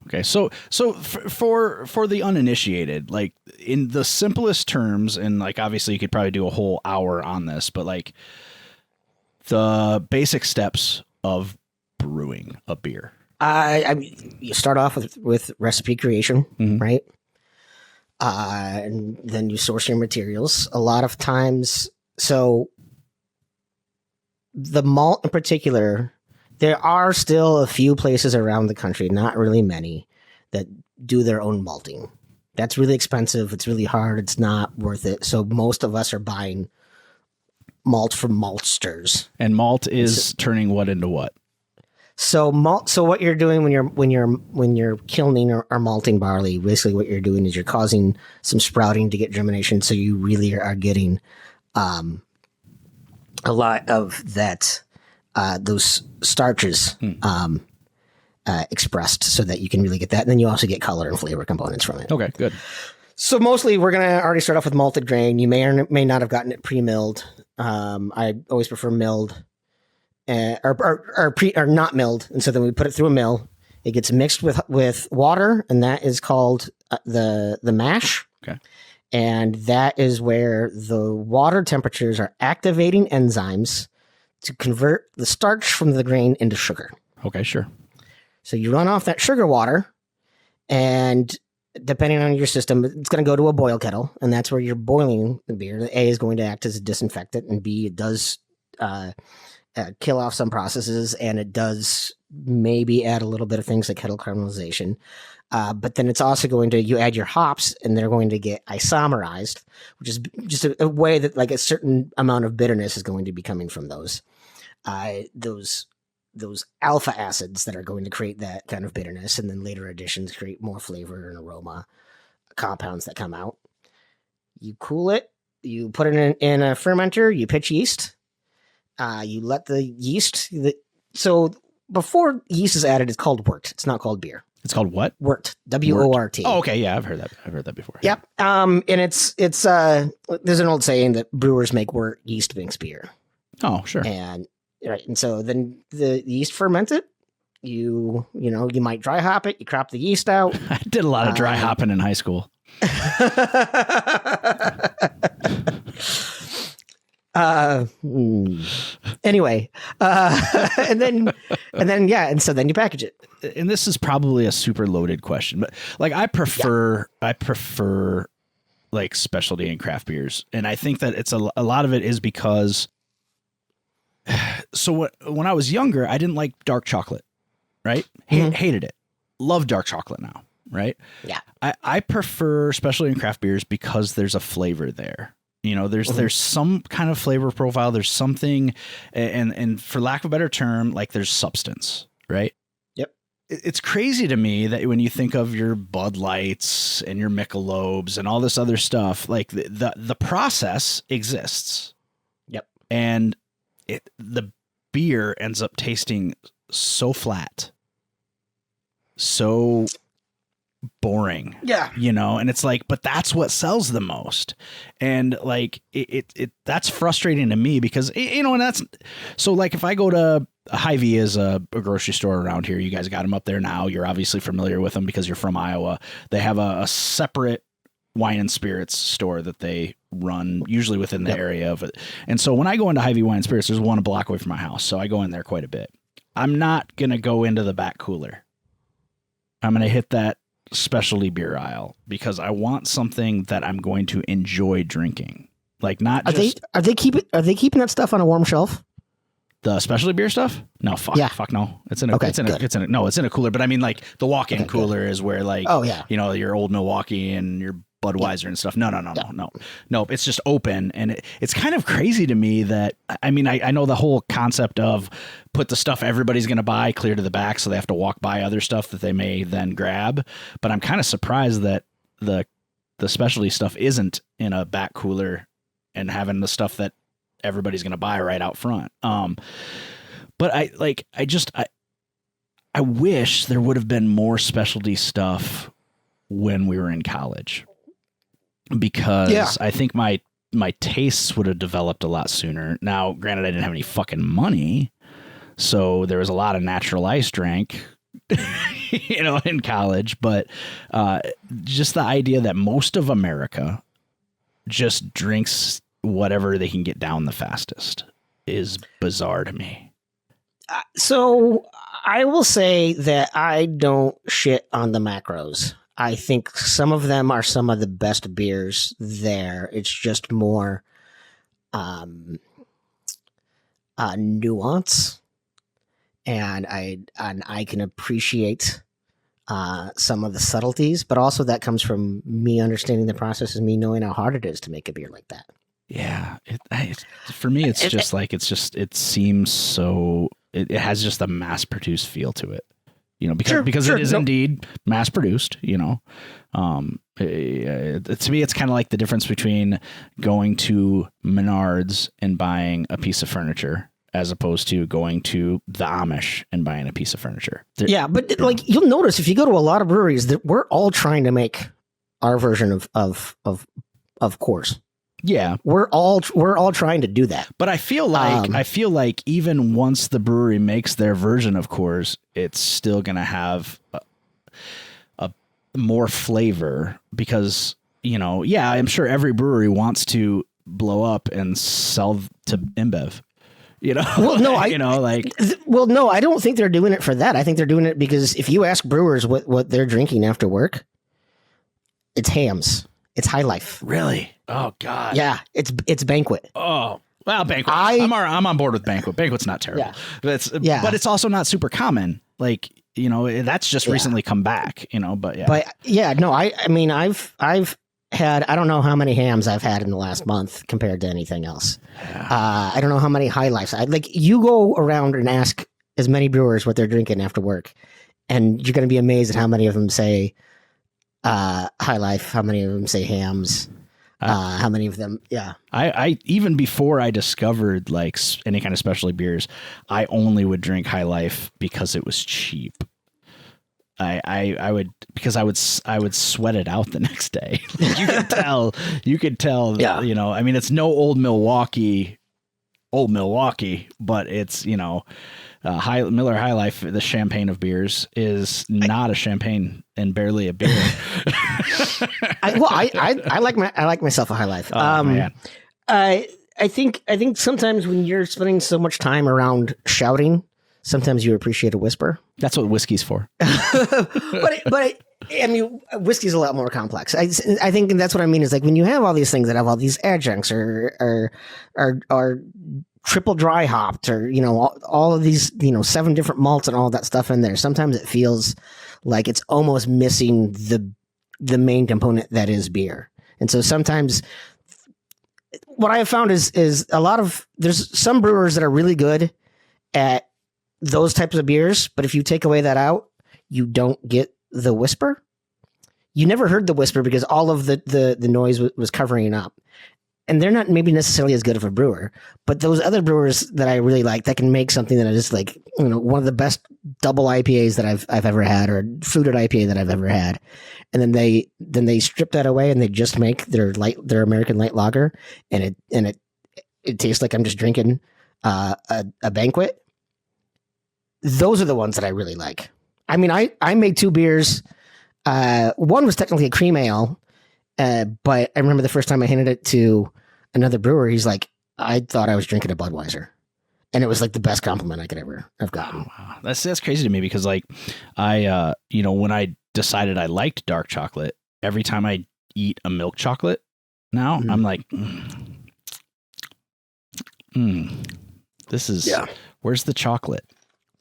Okay, so for the uninitiated, like in the simplest terms, and like obviously you could probably do a whole hour on this, but like the basic steps of brewing a beer. I mean, you start off with recipe creation, right? And then you source your materials. A lot of times, so the malt in particular. There are still a few places around the country, not really many, that do their own malting. That's really expensive. It's really hard. It's not worth it. So most of us are buying malt from maltsters. And malt is turning what into what? So what you're doing when you're kilning or malting barley, basically what you're doing is you're causing some sprouting to get germination. So you really are getting a lot of that. Those starches expressed, so that you can really get that. And then you also get color and flavor components from it. Okay, good. So mostly we're going to already start off with malted grain. You may or may not have gotten it pre-milled. I always prefer milled or not milled. And so then we put it through a mill. It gets mixed with water, and that is called the mash. Okay. And that is where the water temperatures are activating enzymes to convert the starch from the grain into sugar. Okay, sure. So you run off that sugar water, and depending on your system, it's going to go to a boil kettle, and that's where you're boiling the beer. The A is going to act as a disinfectant, and B, it does kill off some processes, and it does maybe add a little bit of things like kettle caramelization. But then it's also you add your hops, and they're going to get isomerized, which is just a way that like a certain amount of bitterness is going to be coming from those alpha acids that are going to create that kind of bitterness. And then later additions create more flavor and aroma compounds that come out. You cool it, you put it in a fermenter, you pitch yeast, you let the yeast, so before yeast is added, it's called wort. It's not called beer. It's called what? Wort. W-O-R-T. Oh, okay. Yeah, I've heard that before. Yep. And it's there's an old saying that brewers make wort, yeast makes beer. Oh, sure. And so then the yeast ferments it. You might dry hop it. You crop the yeast out. I did a lot of dry hopping in high school. Anyway, and so then you package it. And this is probably a super loaded question, but like I prefer like specialty and craft beers, and I think that it's a lot of it is because. So when I was younger, I didn't like dark chocolate, right? Hated it. Love dark chocolate now, right? Yeah. I prefer specialty and craft beers because there's a flavor there. There's some kind of flavor profile. There's something, and for lack of a better term, like there's substance, right? Yep. It's crazy to me that when you think of your Bud Lights and your Michelobes and all this other stuff, like the process exists. Yep. And the beer ends up tasting so flat, so boring. Yeah. And it's like, but that's what sells the most. And like, it that's frustrating to me because, and that's, so like if I go to Hy-Vee is a grocery store around here, you guys got them up there now. You're obviously familiar with them because you're from Iowa. They have a separate wine and spirits store that they run usually within the area of it. And so when I go into Hy-Vee Wine and Spirits, there's one a block away from my house. So I go in there quite a bit. I'm not going to go into the back cooler. I'm going to hit that specialty beer aisle because I want something that I'm going to enjoy drinking. Like not just are they keeping that stuff on a warm shelf? The specialty beer stuff? No, fuck no. It's in a cooler, but I mean like the walk-in cooler is where like your old Milwaukee and your Budweiser and stuff. No. It's just open, and it's kind of crazy to me that I mean I know the whole concept of put the stuff everybody's going to buy clear to the back, so they have to walk by other stuff that they may then grab. But I'm kind of surprised that the specialty stuff isn't in a back cooler and having the stuff that everybody's going to buy right out front. But I wish there would have been more specialty stuff when we were in college, because I think my tastes would have developed a lot sooner. Now, granted, I didn't have any fucking money, so there was a lot of natural ice drank, in college. But just the idea that most of America just drinks whatever they can get down the fastest is bizarre to me. So I will say that I don't shit on the macros. I think some of them are some of the best beers there. It's just more nuance, and I can appreciate some of the subtleties, but also that comes from me understanding the process and me knowing how hard it is to make a beer like that. Yeah, for me, it seems so. It has just a mass-produced feel to it, because it is indeed mass-produced. To me, it's kind of like the difference between going to Menards and buying a piece of furniture as opposed to going to the Amish and buying a piece of furniture. But you'll notice if you go to a lot of breweries that we're all trying to make our version of Coors. Yeah, we're all trying to do that. But I feel like even once the brewery makes their version of Coors, it's still going to have a more flavor because, I'm sure every brewery wants to blow up and sell to InBev. Well, no, I don't think they're doing it for that. I think they're doing it because if you ask brewers what they're drinking after work, it's hams. It's High Life. Really? Oh God. Yeah, it's Banquet. Oh well, Banquet. I'm on board with Banquet. Banquet's not terrible. Yeah. But it's also not super common. Like that's just recently come back. But I mean I've had I don't know how many hams I've had in the last month compared to anything else. Yeah. I don't know how many High Lifes. You go around and ask as many brewers what they're drinking after work, and you're going to be amazed at how many of them say High Life, how many of them say hams, how many of them, I even before I discovered like any kind of specialty beers, I only would drink High Life because it was cheap. I would sweat it out the next day. You could tell, yeah. I mean, it's no old Milwaukee, but it's, Miller High Life, the champagne of beers, is not a champagne and barely a beer. I like myself a High Life. Man. I think sometimes when you're spending so much time around shouting, sometimes you appreciate a whisper. That's what whiskey's for. but I mean, whiskey's a lot more complex. I think that's what I mean is like when you have all these things that have all these adjuncts or triple dry hopped or, all of these, 7 different malts and all that stuff in there. Sometimes it feels like it's almost missing the main component that is beer. And so sometimes what I have found is there's some brewers that are really good at those types of beers, but if you take away that out, you don't get the whisper. You never heard the whisper because all of the noise was covering it up. and they're not maybe necessarily as good of a brewer, but those other brewers that I really like that can make something that is like, one of the best double IPAs that I've ever had, or fruited IPA that I've ever had. And then they strip that away and they just make their American light lager, and it tastes like I'm just drinking a banquet. Those are the ones that I really like. I mean, I made 2 beers. One was technically a cream ale, but I remember the first time I handed it to another brewer, he's like, I thought I was drinking a Budweiser. And it was like the best compliment I could ever have gotten. Oh, wow. That's crazy to me, because like I, when I decided I liked dark chocolate, every time I eat a milk chocolate now, I'm like, this is, where's the chocolate?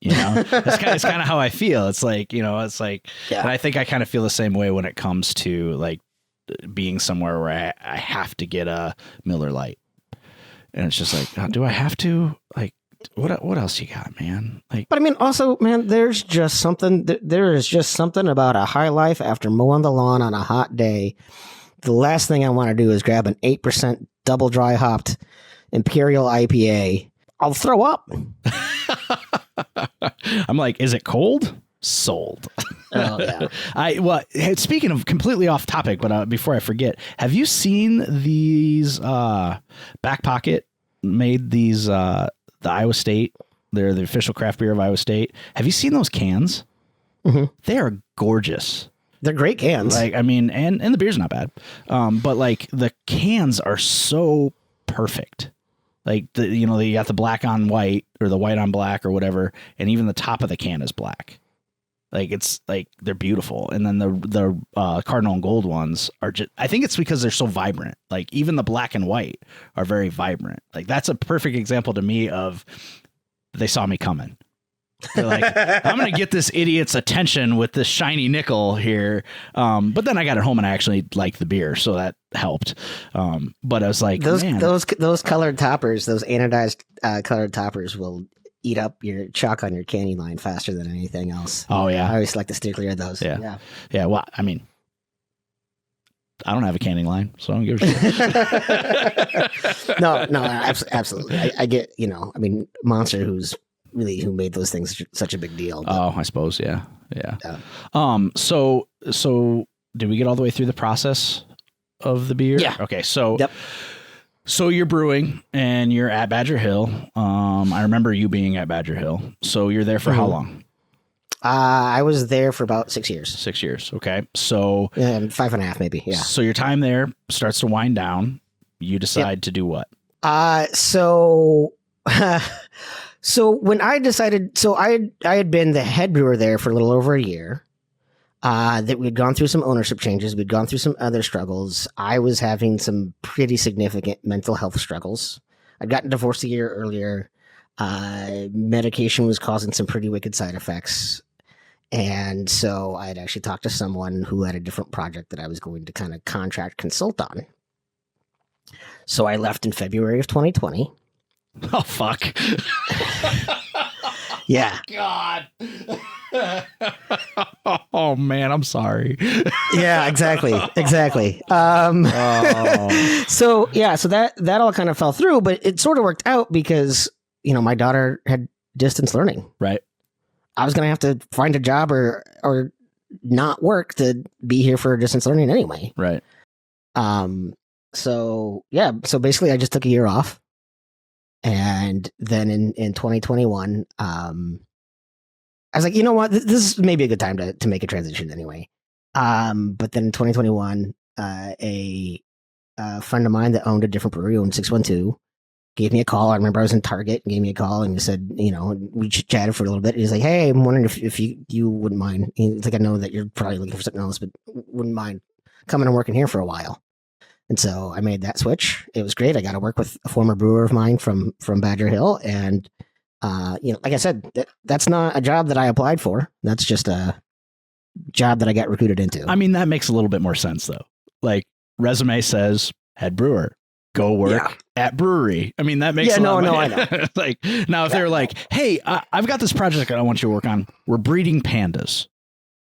It's kind of how I feel. It's like, it's like, and I think I kind of feel the same way when it comes to like being somewhere where I have to get a Miller Lite, and it's just like, do I have to? Like, what else you got, man? Like, but I mean, also, man, there is just something about a high life after mowing the lawn on a hot day. The last thing I want to do is grab an 8% double dry hopped Imperial IPA. I'll throw up. I'm like, is it cold? Sold. Oh, yeah. Speaking of completely off topic, but before I forget, have you seen these Back Pocket made these the Iowa State? They're the official craft beer of Iowa State. Have you seen those cans? Mm-hmm. They are gorgeous. They're great cans. Like, I mean, and the beer's not bad. But like the cans are so perfect. Like you got the black on white or the white on black or whatever, and even the top of the can is black. Like, it's like, they're beautiful. And then the Cardinal and Gold ones are just, I think it's because they're so vibrant. Like, even the black and white are very vibrant. Like, that's a perfect example to me of, they saw me coming. They're like, I'm going to get this idiot's attention with this shiny nickel here. But then I got it home and I actually liked the beer, so that helped. But I was like, those colored toppers, those anodized colored toppers will eat up your chalk on your candy line faster than anything else. Oh, yeah. I always like to steer clear of those. Yeah. Well, I mean, I don't have a canning line, so I don't give a shit. No, absolutely. I get, I mean, Monster, who made those things such a big deal. Oh, I suppose. Yeah. So did we get all the way through the process of the beer? Yeah. Okay. So, yep. So you're brewing and you're at Badger Hill. I remember you being at Badger Hill. So you're there for how long? I was there for about 6 years. 6 years. Okay. So 5.5 maybe. Yeah. So your time there starts to wind down. You decide to do what? So when I decided, I had been the head brewer there for a little over a year. That we'd gone through some ownership changes. We'd gone through some other struggles. I was having some pretty significant mental health struggles. I'd gotten divorced a year earlier. Medication was causing some pretty wicked side effects. And so I had actually talked to someone who had a different project that I was going to kind of contract consult on. So I left in February of 2020. Oh, fuck. Yeah. God. Oh, man, I'm sorry. Yeah, exactly. So that all kind of fell through, but it sort of worked out because, my daughter had distance learning. Right. I was going to have to find a job or not work to be here for distance learning anyway. Right. So basically I just took a year off. And then in 2021, I was like, you know what, this is maybe a good time to make a transition anyway. But then in 2021, a friend of mine that owned a different brewery, owned 612, gave me a call. I remember I was in Target and gave me a call and he said, we chatted for a little bit. He's like, hey, I'm wondering if you wouldn't mind. He's like, I know that you're probably looking for something else, but wouldn't mind coming and working here for a while. And so I made that switch. It was great. I got to work with a former brewer of mine from Badger Hill. And, like I said, that's not a job that I applied for. That's just a job that I got recruited into. I mean, that makes a little bit more sense, though. Like, resume says head brewer, go work at brewery. I mean, that makes I know. Like, now if they're like, hey, I've got this project I want you to work on. We're breeding pandas.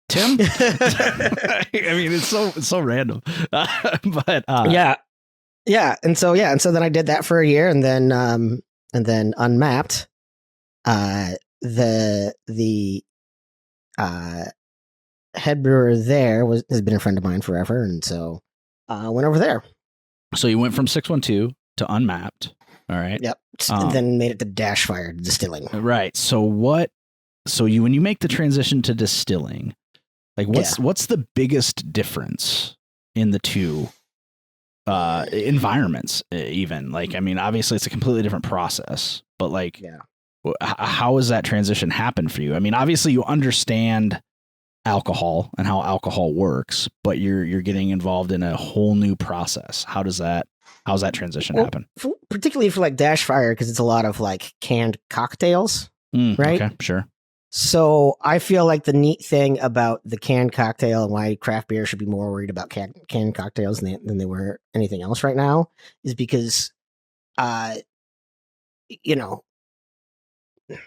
Tim? I mean, it's so random. But yeah. And so then I did that for a year, and then Unmapped. The head brewer there has been a friend of mine forever, and so went over there. So you went from 612 to Unmapped. All right. Yep. And then made it to Dashfire Distilling. Right. So when you make the transition to distilling, like what's the biggest difference in the two environments? Even like, I mean, obviously it's a completely different process, but like, how has that transition happened for you? I mean, obviously you understand alcohol and how alcohol works, but you're getting involved in a whole new process. How's that transition happen? Particularly for like Dashfire, because it's a lot of like canned cocktails, right? Okay, sure. So I feel like the neat thing about the canned cocktail and why craft beer should be more worried about canned cocktails than they were anything else right now is because, you know, I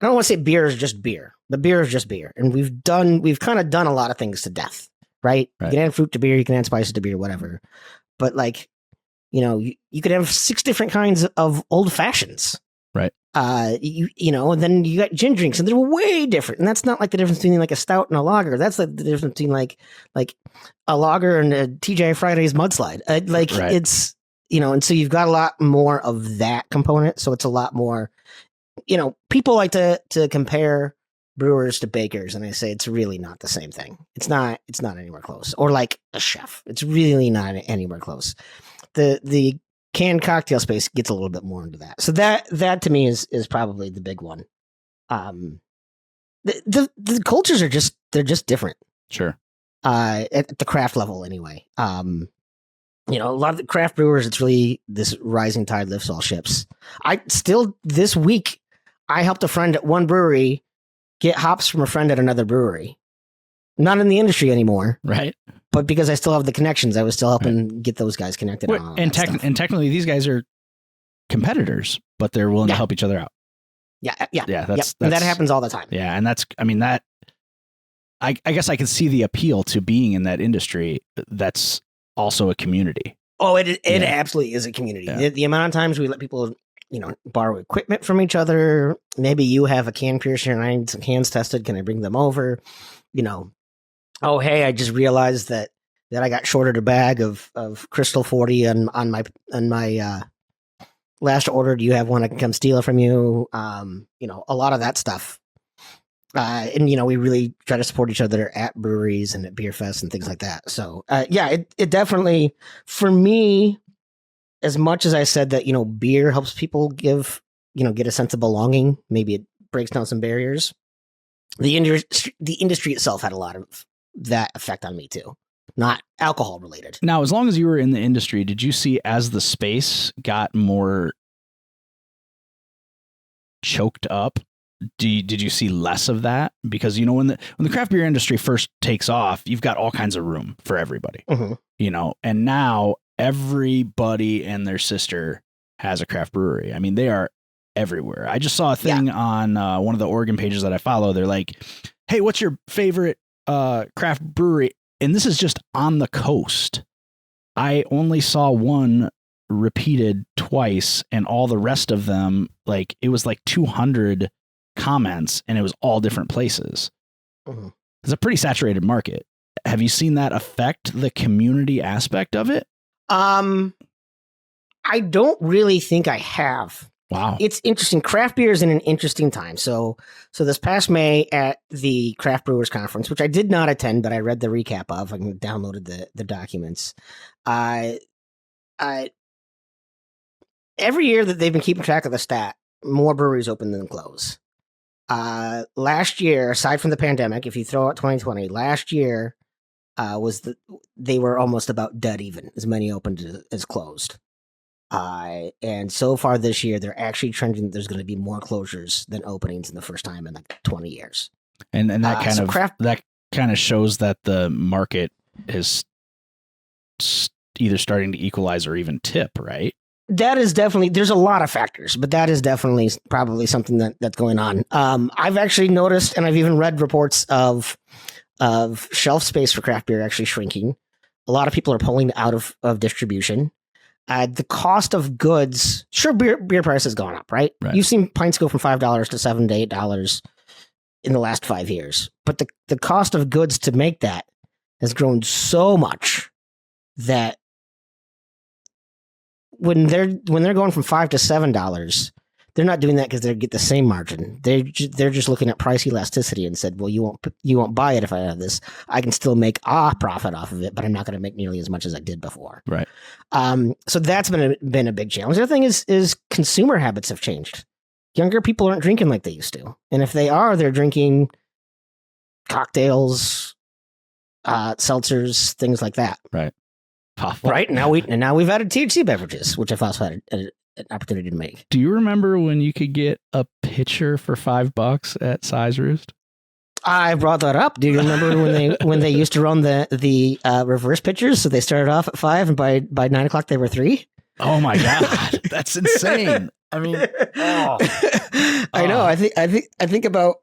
don't want to say beer is just beer, but beer is just beer. And we've kind of done a lot of things to death, right? You can add fruit to beer, you can add spices to beer, whatever. But like, you know, you could have 6 different kinds of old fashions. Right. You know, and then you got gin drinks, and they're way different. And that's not like the difference between like a stout and a lager. That's like the difference between like a lager and a TGI Fridays mudslide. It's, you know, and so you've got a lot more of that component. So it's a lot more, you know, people like to compare brewers to bakers, and I say it's really not the same thing. It's not anywhere close. Or like a chef. It's really not anywhere close. The canned cocktail space gets a little bit more into that. So that to me is probably the big one. The cultures are just different. Sure. At the craft level anyway. You know, a lot of the craft brewers, it's really this rising tide lifts all ships. This week, I helped a friend at one brewery get hops from a friend at another brewery. Not in the industry anymore. Right. But because I still have the connections, I was still helping get those guys connected. And technically, these guys are competitors, but they're willing to help each other out. Yeah. That's and that happens all the time. Yeah, and I guess I can see the appeal to being in that industry. That's also a community. Oh, it absolutely is a community. Yeah. The amount of times we let people, you know, borrow equipment from each other. Maybe you have a can piercer and I need some cans tested. Can I bring them over? You know, oh, hey, I just realized that I got shorted a bag of Crystal 40 on my last order. Do you have one I can come steal it from you? You know, a lot of that stuff. And, you know, we really try to support each other at breweries and at beer fests and things like that. So, it definitely, for me, as much as I said that, you know, beer helps people get a sense of belonging, maybe it breaks down some barriers. The industry itself had a lot of that effect on me too, not alcohol related. Now, as long as you were in the industry, did you see as the space got more choked up, did you see less of that? Because, you know, when the craft beer industry first takes off, you've got all kinds of room for everybody, you know, and now everybody and their sister has a craft brewery. I mean, they are everywhere. I just saw a thing on one of the Oregon pages that I follow. They're like, hey, what's your favorite craft brewery? And this is just on the coast. I only saw one repeated twice, and all the rest of them, like, it was like 200 comments, and it was all different places. It's a pretty saturated market. Have you seen that affect the community aspect of it? I don't really think I have. Wow. It's interesting. Craft beer is in an interesting time. So this past May at the Craft Brewers Conference, which I did not attend, but I read the recap of, I downloaded the documents. Every year that they've been keeping track of the stat, more breweries open than close. Last year, aside from the pandemic, if you throw out 2020, last year they were almost about dead even, as many opened as closed. And so far this year, they're actually trending. There's going to be more closures than openings in the first time in like 20 years. And that kind of shows that the market is either starting to equalize or even tip, right? That is definitely, there's a lot of factors, but that is definitely probably something that's going on. I've actually noticed, and I've even read reports of shelf space for craft beer actually shrinking. A lot of people are pulling out of distribution. the cost of goods, sure, beer price has gone up, right? You've seen pints go from $5 to $7 to $8 in the last 5 years, but the cost of goods to make that has grown so much that when they're going from $5 to $7, they're not doing that because they get the same margin. They're just looking at price elasticity and said, well, you won't buy it if I have this. I can still make a profit off of it, but I'm not going to make nearly as much as I did before. Right. So that's been a big challenge. The other thing is consumer habits have changed. Younger people aren't drinking like they used to, and if they are, they're drinking cocktails, seltzers, things like that. Right. Right. Now we've added THC beverages, which I've also had an opportunity to make. Do you remember when you could get a pitcher for $5 at Size Roost? I brought that up. Do you remember when they used to run the reverse pitchers? So they started off at 5, and by 9 o'clock they were 3. Oh my God, that's insane. I mean, I know. I think about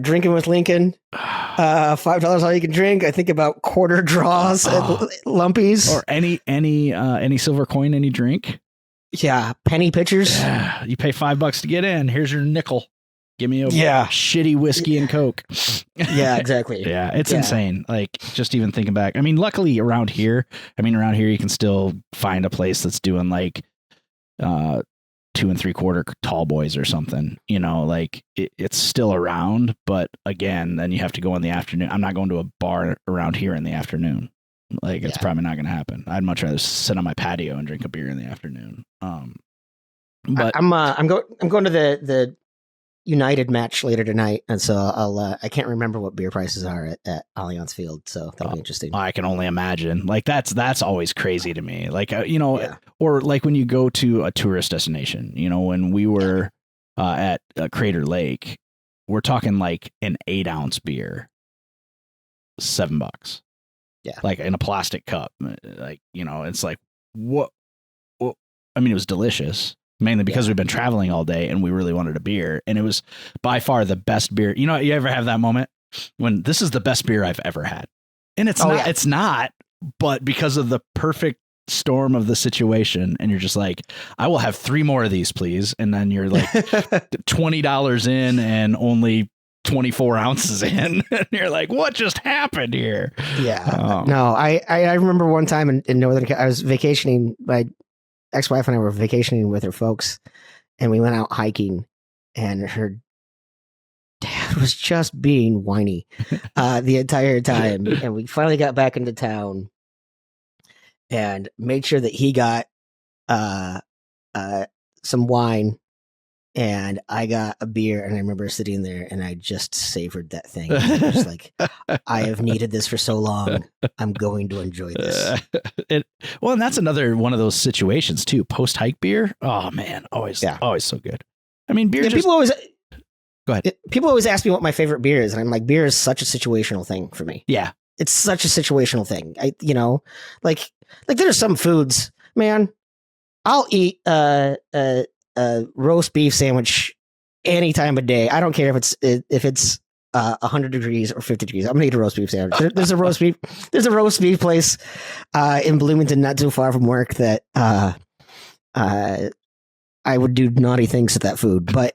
drinking with Lincoln. $5 all you can drink. I think about quarter draws at Lumpies, or any silver coin, any drink. Yeah, penny pitchers. Yeah, you pay $5 to get in. Here's your nickel. Give me a shitty whiskey and Coke. Yeah, exactly. Yeah, it's insane. Like, just even thinking back. I mean, luckily around here you can still find a place that's doing like 2 3/4 tall boys or something, like it's still around, but again, then you have to go in the afternoon. I'm not going to a bar around here in the afternoon. Like, it's probably not going to happen. I'd much rather sit on my patio and drink a beer in the afternoon. But I'm going to the United match later tonight, and so I can't remember what beer prices are at Allianz Field, so that'll be interesting. I can only imagine. Like, that's always crazy to me. Like, or like when you go to a tourist destination, when we were at Crater Lake, we're talking like an 8-ounce beer, $7. Yeah, like in a plastic cup. Like, it's like what? I mean, it was delicious. Mainly because we've been traveling all day and we really wanted a beer, and it was by far the best beer. You ever have that moment when this is the best beer I've ever had, and it's not, but because of the perfect storm of the situation, and you're just like, I will have 3 more of these, please. And then you're like $20 in and only 24 ounces in, and you're like, what just happened here? Yeah. No, I remember one time in Northern, I was vacationing. My ex-wife and I were vacationing with her folks, and we went out hiking, and her dad was just being whiny the entire time. And we finally got back into town and made sure that he got some wine, and I got a beer. And I remember sitting there and I just savored that thing. I was like, I have needed this for so long. I'm going to enjoy this. Well, and that's another one of those situations too. Post hike beer. Oh man, always so good. I mean, beer. People always go ahead. People always ask me what my favorite beer is, and I'm like, beer is such a situational thing for me. Yeah, it's such a situational thing. Like there's some foods, man. I'll eat a roast beef sandwich any time of day. I don't care if it's 100 degrees or 50 degrees. I'm gonna eat a roast beef sandwich. There's a roast beef place in Bloomington, not too far from work, that I would do naughty things to that food. But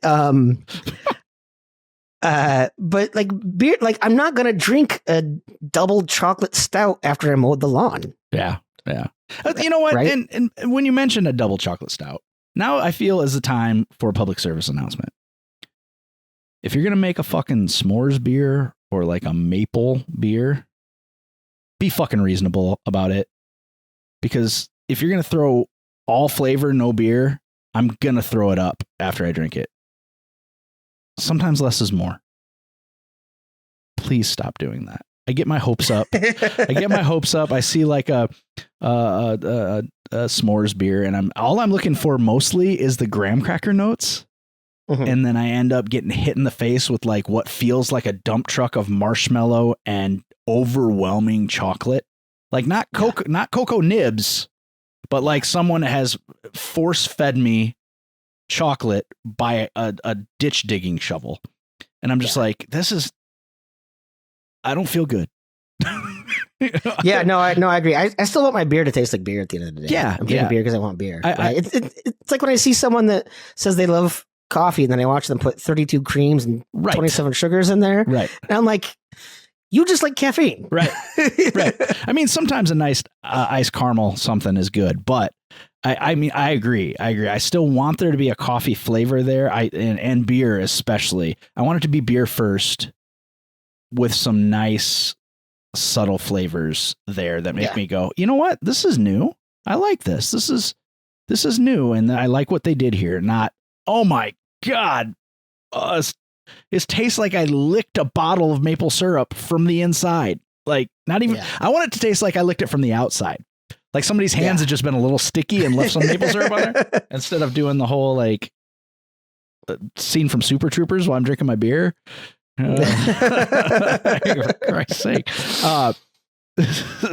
like beer, like I'm not gonna drink a double chocolate stout after I mowed the lawn. Yeah. You know what? Right? And when you mention a double chocolate stout, now I feel is the time for a public service announcement. If you're going to make a fucking s'mores beer or like a maple beer, be fucking reasonable about it. Because if you're going to throw all flavor, no beer, I'm going to throw it up after I drink it. Sometimes less is more. Please stop doing that. I get my hopes up. I see like a s'mores beer, and all I'm looking for mostly is the graham cracker notes. Mm-hmm. And then I end up getting hit in the face with like what feels like a dump truck of marshmallow and overwhelming chocolate. Like not cocoa nibs, but like someone has force fed me chocolate by a ditch digging shovel. And I'm just like, I don't feel good. Yeah, no, I agree. I still want my beer to taste like beer at the end of the day. Yeah, I'm drinking yeah. beer because I want beer. It's like when I see someone that says they love coffee and then I watch them put 32 creams and 27 sugars in there. Right. And I'm like, you just like caffeine. Right. Right. I mean, sometimes a nice iced caramel something is good, but I mean, I agree. I still want there to be a coffee flavor there. And beer especially. I want it to be beer first with some nice subtle flavors there that make me go, you know what? This is new. I like this. This is new. And I like what they did here. Not, oh my God, it tastes like I licked a bottle of maple syrup from the inside. Like, not even, I want it to taste like I licked it from the outside. Like somebody's hands had just been a little sticky and left some maple syrup on there instead of doing the whole like scene from Super Troopers while I'm drinking my beer. For Christ's sake.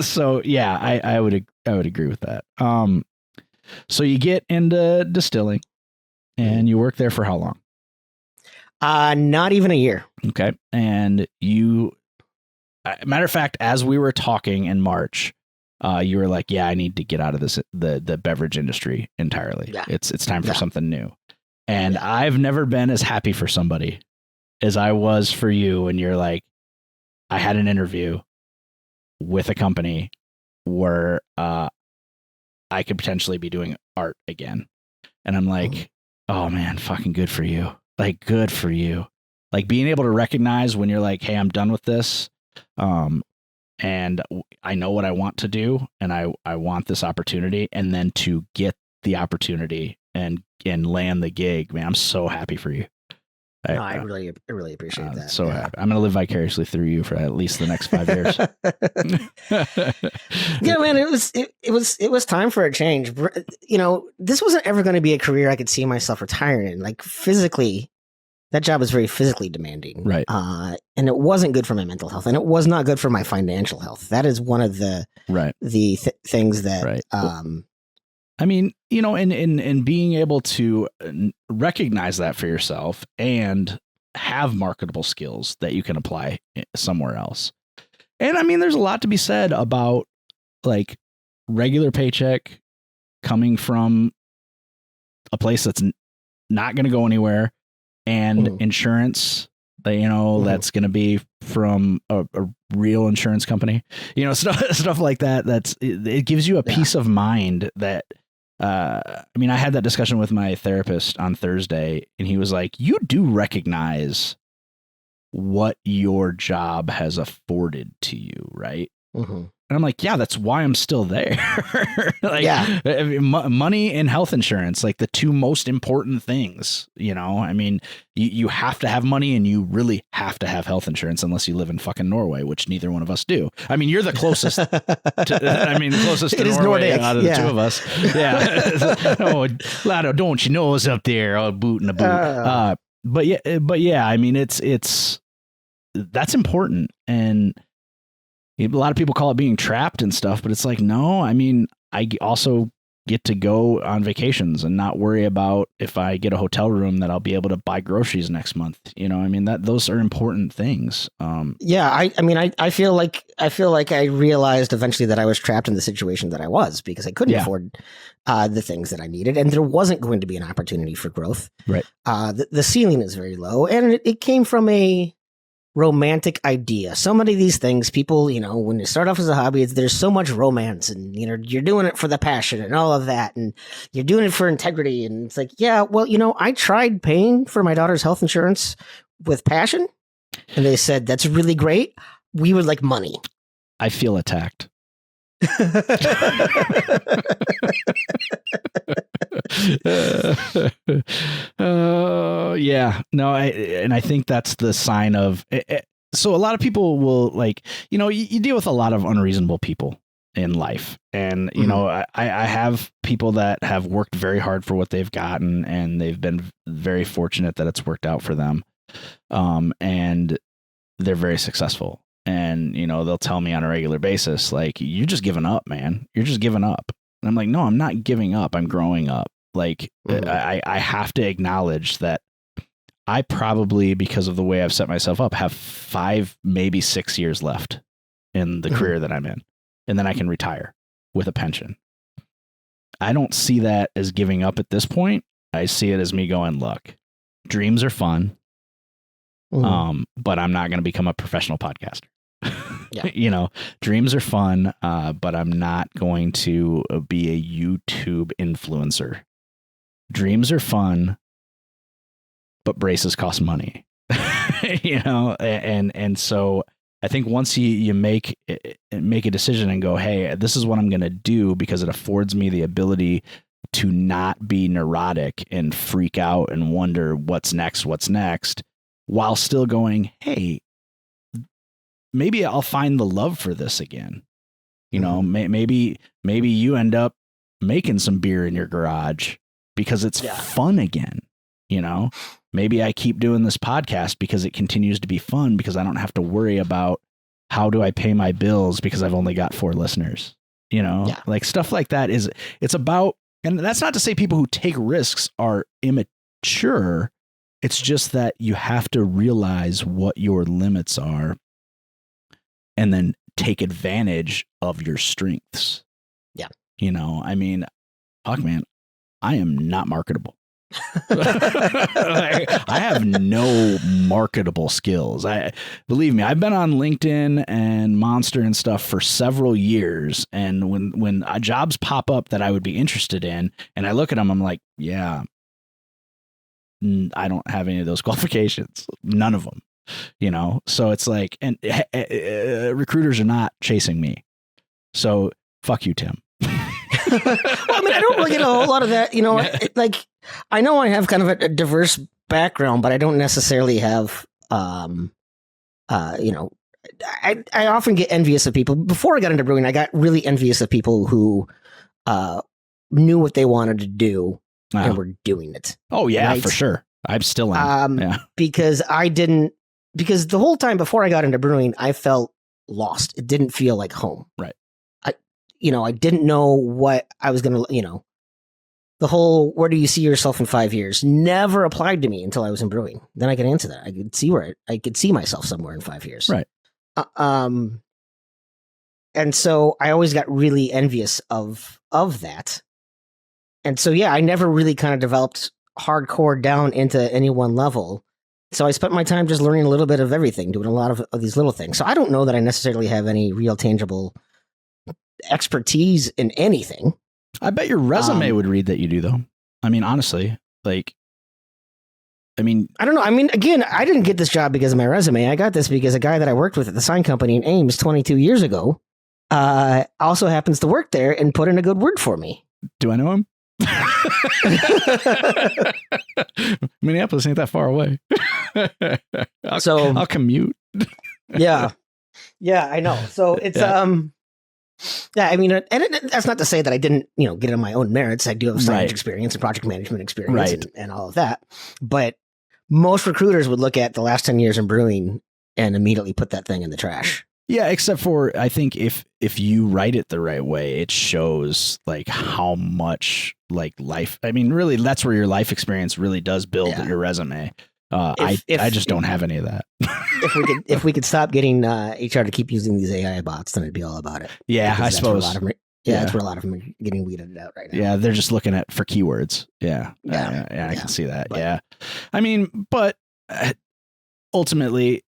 So yeah, I would agree with that. So you get into distilling and you work there for how long? Not even a year. Okay. And matter of fact, as we were talking in March, you were like, yeah, I need to get out of the beverage industry entirely. Yeah. It's time for something new. And I've never been as happy for somebody as I was for you. And you're like, I had an interview with a company where I could potentially be doing art again. And I'm like, oh man, fucking good for you. Like, good for you. Like being able to recognize when you're like, hey, I'm done with this. And I know what I want to do. And I want this opportunity. And then to get the opportunity and land the gig, man, I'm so happy for you. I really appreciate that. So happy. I'm going to live vicariously through you for at least the next 5 years. Yeah, man, it was time for a change. You know, this wasn't ever going to be a career I could see myself retiring in. Like physically, that job was very physically demanding. Right. And it wasn't good for my mental health, and it was not good for my financial health. That is one of the things that I mean, you know, and being able to recognize that for yourself and have marketable skills that you can apply somewhere else. And I mean, there's a lot to be said about like regular paycheck coming from a place that's not going to go anywhere and insurance, you know, that's going to be from a real insurance company, you know, stuff like that. It gives you a peace of mind that, I mean, I had that discussion with my therapist on Thursday and he was like, you do recognize what your job has afforded to you, right? Mm-hmm. And I'm like, yeah, that's why I'm still there. I mean, money and health insurance, like the two most important things, you know, I mean, you have to have money and you really have to have health insurance unless you live in fucking Norway, which neither one of us do. I mean, you're the closest to Norway out of the two of us. Yeah. Oh, Lado, don't you know us up there? Oh, boot in a boot. But yeah, I mean, it's that's important. And a lot of people call it being trapped and stuff, but it's like, no, I mean, I also get to go on vacations and not worry about if I get a hotel room that I'll be able to buy groceries next month. You know, I mean, those are important things. I mean, I feel like I realized eventually that I was trapped in the situation that I was because I couldn't afford the things that I needed, and there wasn't going to be an opportunity for growth. Right. The ceiling is very low, and it came from a romantic idea. So many of these things, people, you know, when you start off as a hobby, there's so much romance and, you know, you're doing it for the passion and all of that. And you're doing it for integrity. And it's like, yeah, well, you know, I tried paying for my daughter's health insurance with passion. And they said, that's really great. We would like money. I feel attacked. Yeah, no, I think that's the sign of so a lot of people will, like, you know, you deal with a lot of unreasonable people in life, and you know, I have people that have worked very hard for what they've gotten, and they've been very fortunate that it's worked out for them, and they're very successful. And, you know, they'll tell me on a regular basis, like, you're just giving up, man. You're just giving up. And I'm like, no, I'm not giving up. I'm growing up. Like, I have to acknowledge that I probably, because of the way I've set myself up, have 5, maybe 6 years left in the career that I'm in, and then I can retire with a pension. I don't see that as giving up at this point. I see it as me going, look, dreams are fun, but I'm not going to become a professional podcaster. Dreams are fun, but I'm not going to be a YouTube influencer. Dreams are fun, but braces cost money. And so I think once you make a decision and go, hey, this is what I'm going to do because it affords me the ability to not be neurotic and freak out and wonder what's next, while still going, hey, maybe I'll find the love for this again. Maybe you end up making some beer in your garage because it's fun again. Maybe I keep doing this podcast because it continues to be fun because I don't have to worry about how do I pay my bills because I've only got 4 listeners, like stuff like that it's about, and that's not to say people who take risks are immature. It's just that you have to realize what your limits are and then take advantage of your strengths. Yeah. Fuck, man, I am not marketable. I have no marketable skills. Believe me, I've been on LinkedIn and Monster and stuff for several years. And when jobs pop up that I would be interested in, and I look at them, I'm like, yeah, I don't have any of those qualifications. None of them. So it's like, and recruiters are not chasing me. So fuck you, Tim. Well, I don't really get a whole lot of that. I know I have kind of a diverse background, but I don't necessarily have, I often get envious of people. Before I got into brewing, I got really envious of people who knew what they wanted to do and were doing it. Oh, yeah, right? For sure. I'm still in. Because because the whole time before I got into brewing, I felt lost. It didn't feel like home. Right. I didn't know what I was going to, the whole, where do you see yourself in 5 years never applied to me until I was in brewing. Then I could answer that. I could see I could see myself somewhere in 5 years. Right. And so I always got really envious of that. And so, I never really kind of developed hardcore down into any one level. So I spent my time just learning a little bit of everything, doing a lot of these little things. So I don't know that I necessarily have any real tangible expertise in anything. I bet your resume would read that you do, though. Honestly, I don't know. Again, I didn't get this job because of my resume. I got this because a guy that I worked with at the sign company in Ames 22 years ago also happens to work there and put in a good word for me. Do I know him? Minneapolis ain't that far away. I'll commute. Yeah, I know. So it's and that's not to say that I didn't, get on my own merits. I do have science experience and project management experience and all of that. But most recruiters would look at the last 10 years in brewing and immediately put that thing in the trash. Yeah, except for I think if you write it the right way, it shows how much life. Really, that's where your life experience really does build your resume. I just don't have any of that. if we could stop getting HR to keep using these AI bots, then I'd be all about it. Yeah, I suppose. That's where a lot of them are getting weeded out right now. Yeah, they're just looking for keywords. Yeah, I can see that. But, but ultimately,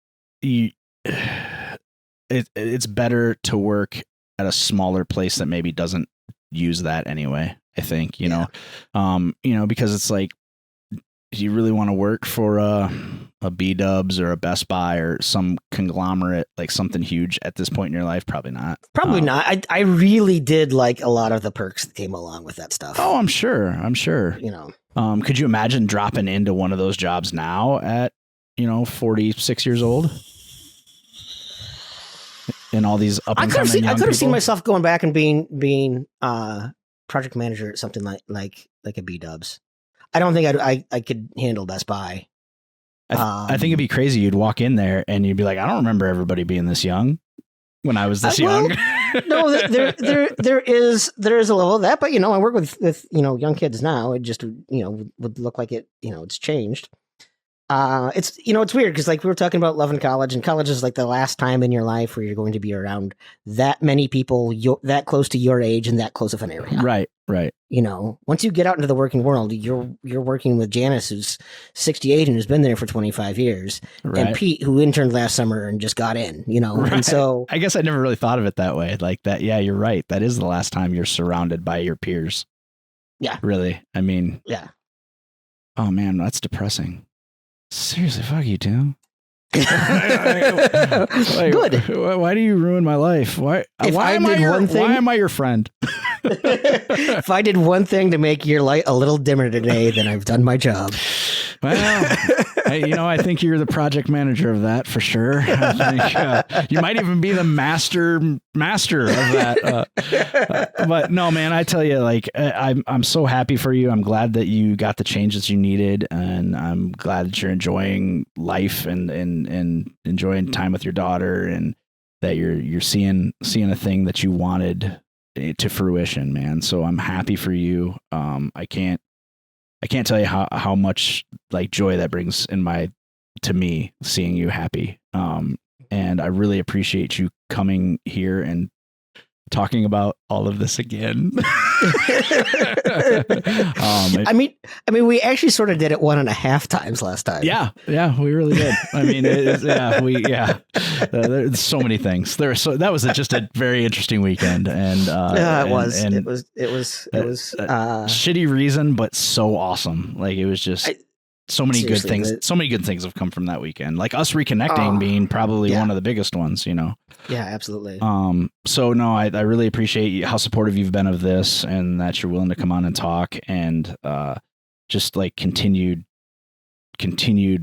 it's better to work at a smaller place that maybe doesn't use that anyway. I think because it's like, do you really want to work for a B-Dubs or a Best Buy or some conglomerate, like something huge at this point in your life? Probably not. Probably not. I really did like a lot of the perks that came along with that stuff. Oh, I'm sure. Could you imagine dropping into one of those jobs now at, 46 years old? And all these up and coming young people? I could have seen myself going back and being project manager at something like a B-Dubs. I don't think I could handle Best Buy. I think it'd be crazy. You'd walk in there and you'd be like, I don't remember everybody being this young when I was this young. No, there is a level of that, but I work with young kids now. It just would look like it's changed. It's it's weird because like we were talking about love in college, and college is like the last time in your life where you're going to be around that many people that close to your age and that close of an area. Right. Once you get out into the working world, you're working with Janice, who's 68 and who's been there for 25 years, and Pete, who interned last summer and just got in. Right. And so I guess I never really thought of it that way. Like that. Yeah, you're right. That is the last time you're surrounded by your peers. Yeah. Really. I mean. Yeah. Oh man, that's depressing. Seriously, fuck you, Tim. Good. Why do you ruin my life? Why am I your friend? If I did one thing to make your light a little dimmer today, then I've done my job. Well, I think you're the project manager of that for sure. I think you might even be the master of that. But no, man, I tell you, like, I'm so happy for you. I'm glad that you got the changes you needed, and I'm glad that you're enjoying life and enjoying time with your daughter, and that you're seeing a thing that you wanted to fruition, man. So I'm happy for you. I can't tell you how much like joy that brings to me seeing you happy. And I really appreciate you coming here and talking about all of this again. I mean, we actually sort of did it 1.5 times last time. Yeah, we really did. I mean, there's so many things. That was just a very interesting weekend, and it was shitty reason, but so awesome. Like it was just. So many good things. So many good things have come from that weekend. Like us reconnecting being probably one of the biggest ones, Yeah, absolutely. So no, I really appreciate how supportive you've been of this, and that you're willing to come on and talk, and just like continued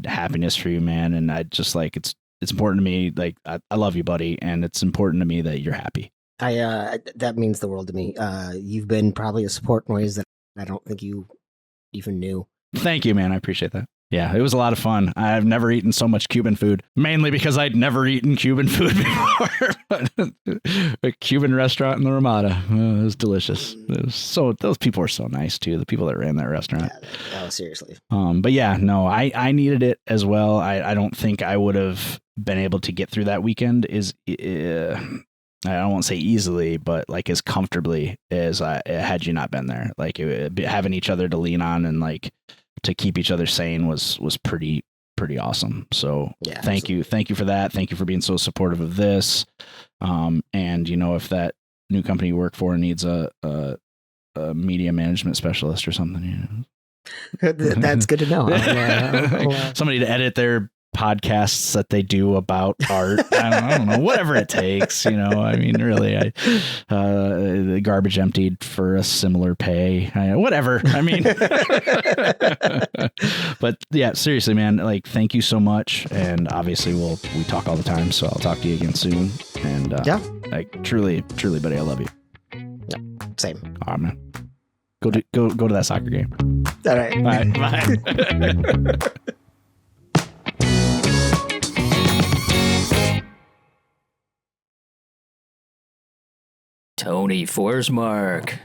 happiness for you, man. And I just like it's important to me. Like I love you, buddy, and it's important to me that you're happy. That means the world to me. You've been probably a support in ways that I don't think you even knew. Thank you, man. I appreciate that. Yeah, it was a lot of fun. I've never eaten so much Cuban food, mainly because I'd never eaten Cuban food before. A Cuban restaurant in the Ramada. Oh, it was delicious. Those people were so nice too. The people that ran that restaurant. Yeah, oh, seriously. But yeah, no, I needed it as well. I don't think I would have been able to get through that weekend I don't want to say easily, but like as comfortably as had you not been there. Like having each other to lean on and like to keep each other sane was pretty awesome. So yeah, thank you for that. Thank you for being so supportive of this. And if that new company you work for needs a media management specialist or something, that's good to know. Somebody to edit their podcasts that they do about art. I don't know, whatever it takes, I mean, really, the garbage emptied for a similar pay, whatever. I mean, but yeah, seriously, man, like, thank you so much. And obviously we talk all the time, so I'll talk to you again soon. And like truly, buddy, I love you. Yeah, same. All right, man. Go to that soccer game. All right. Bye. Tony Forsmark.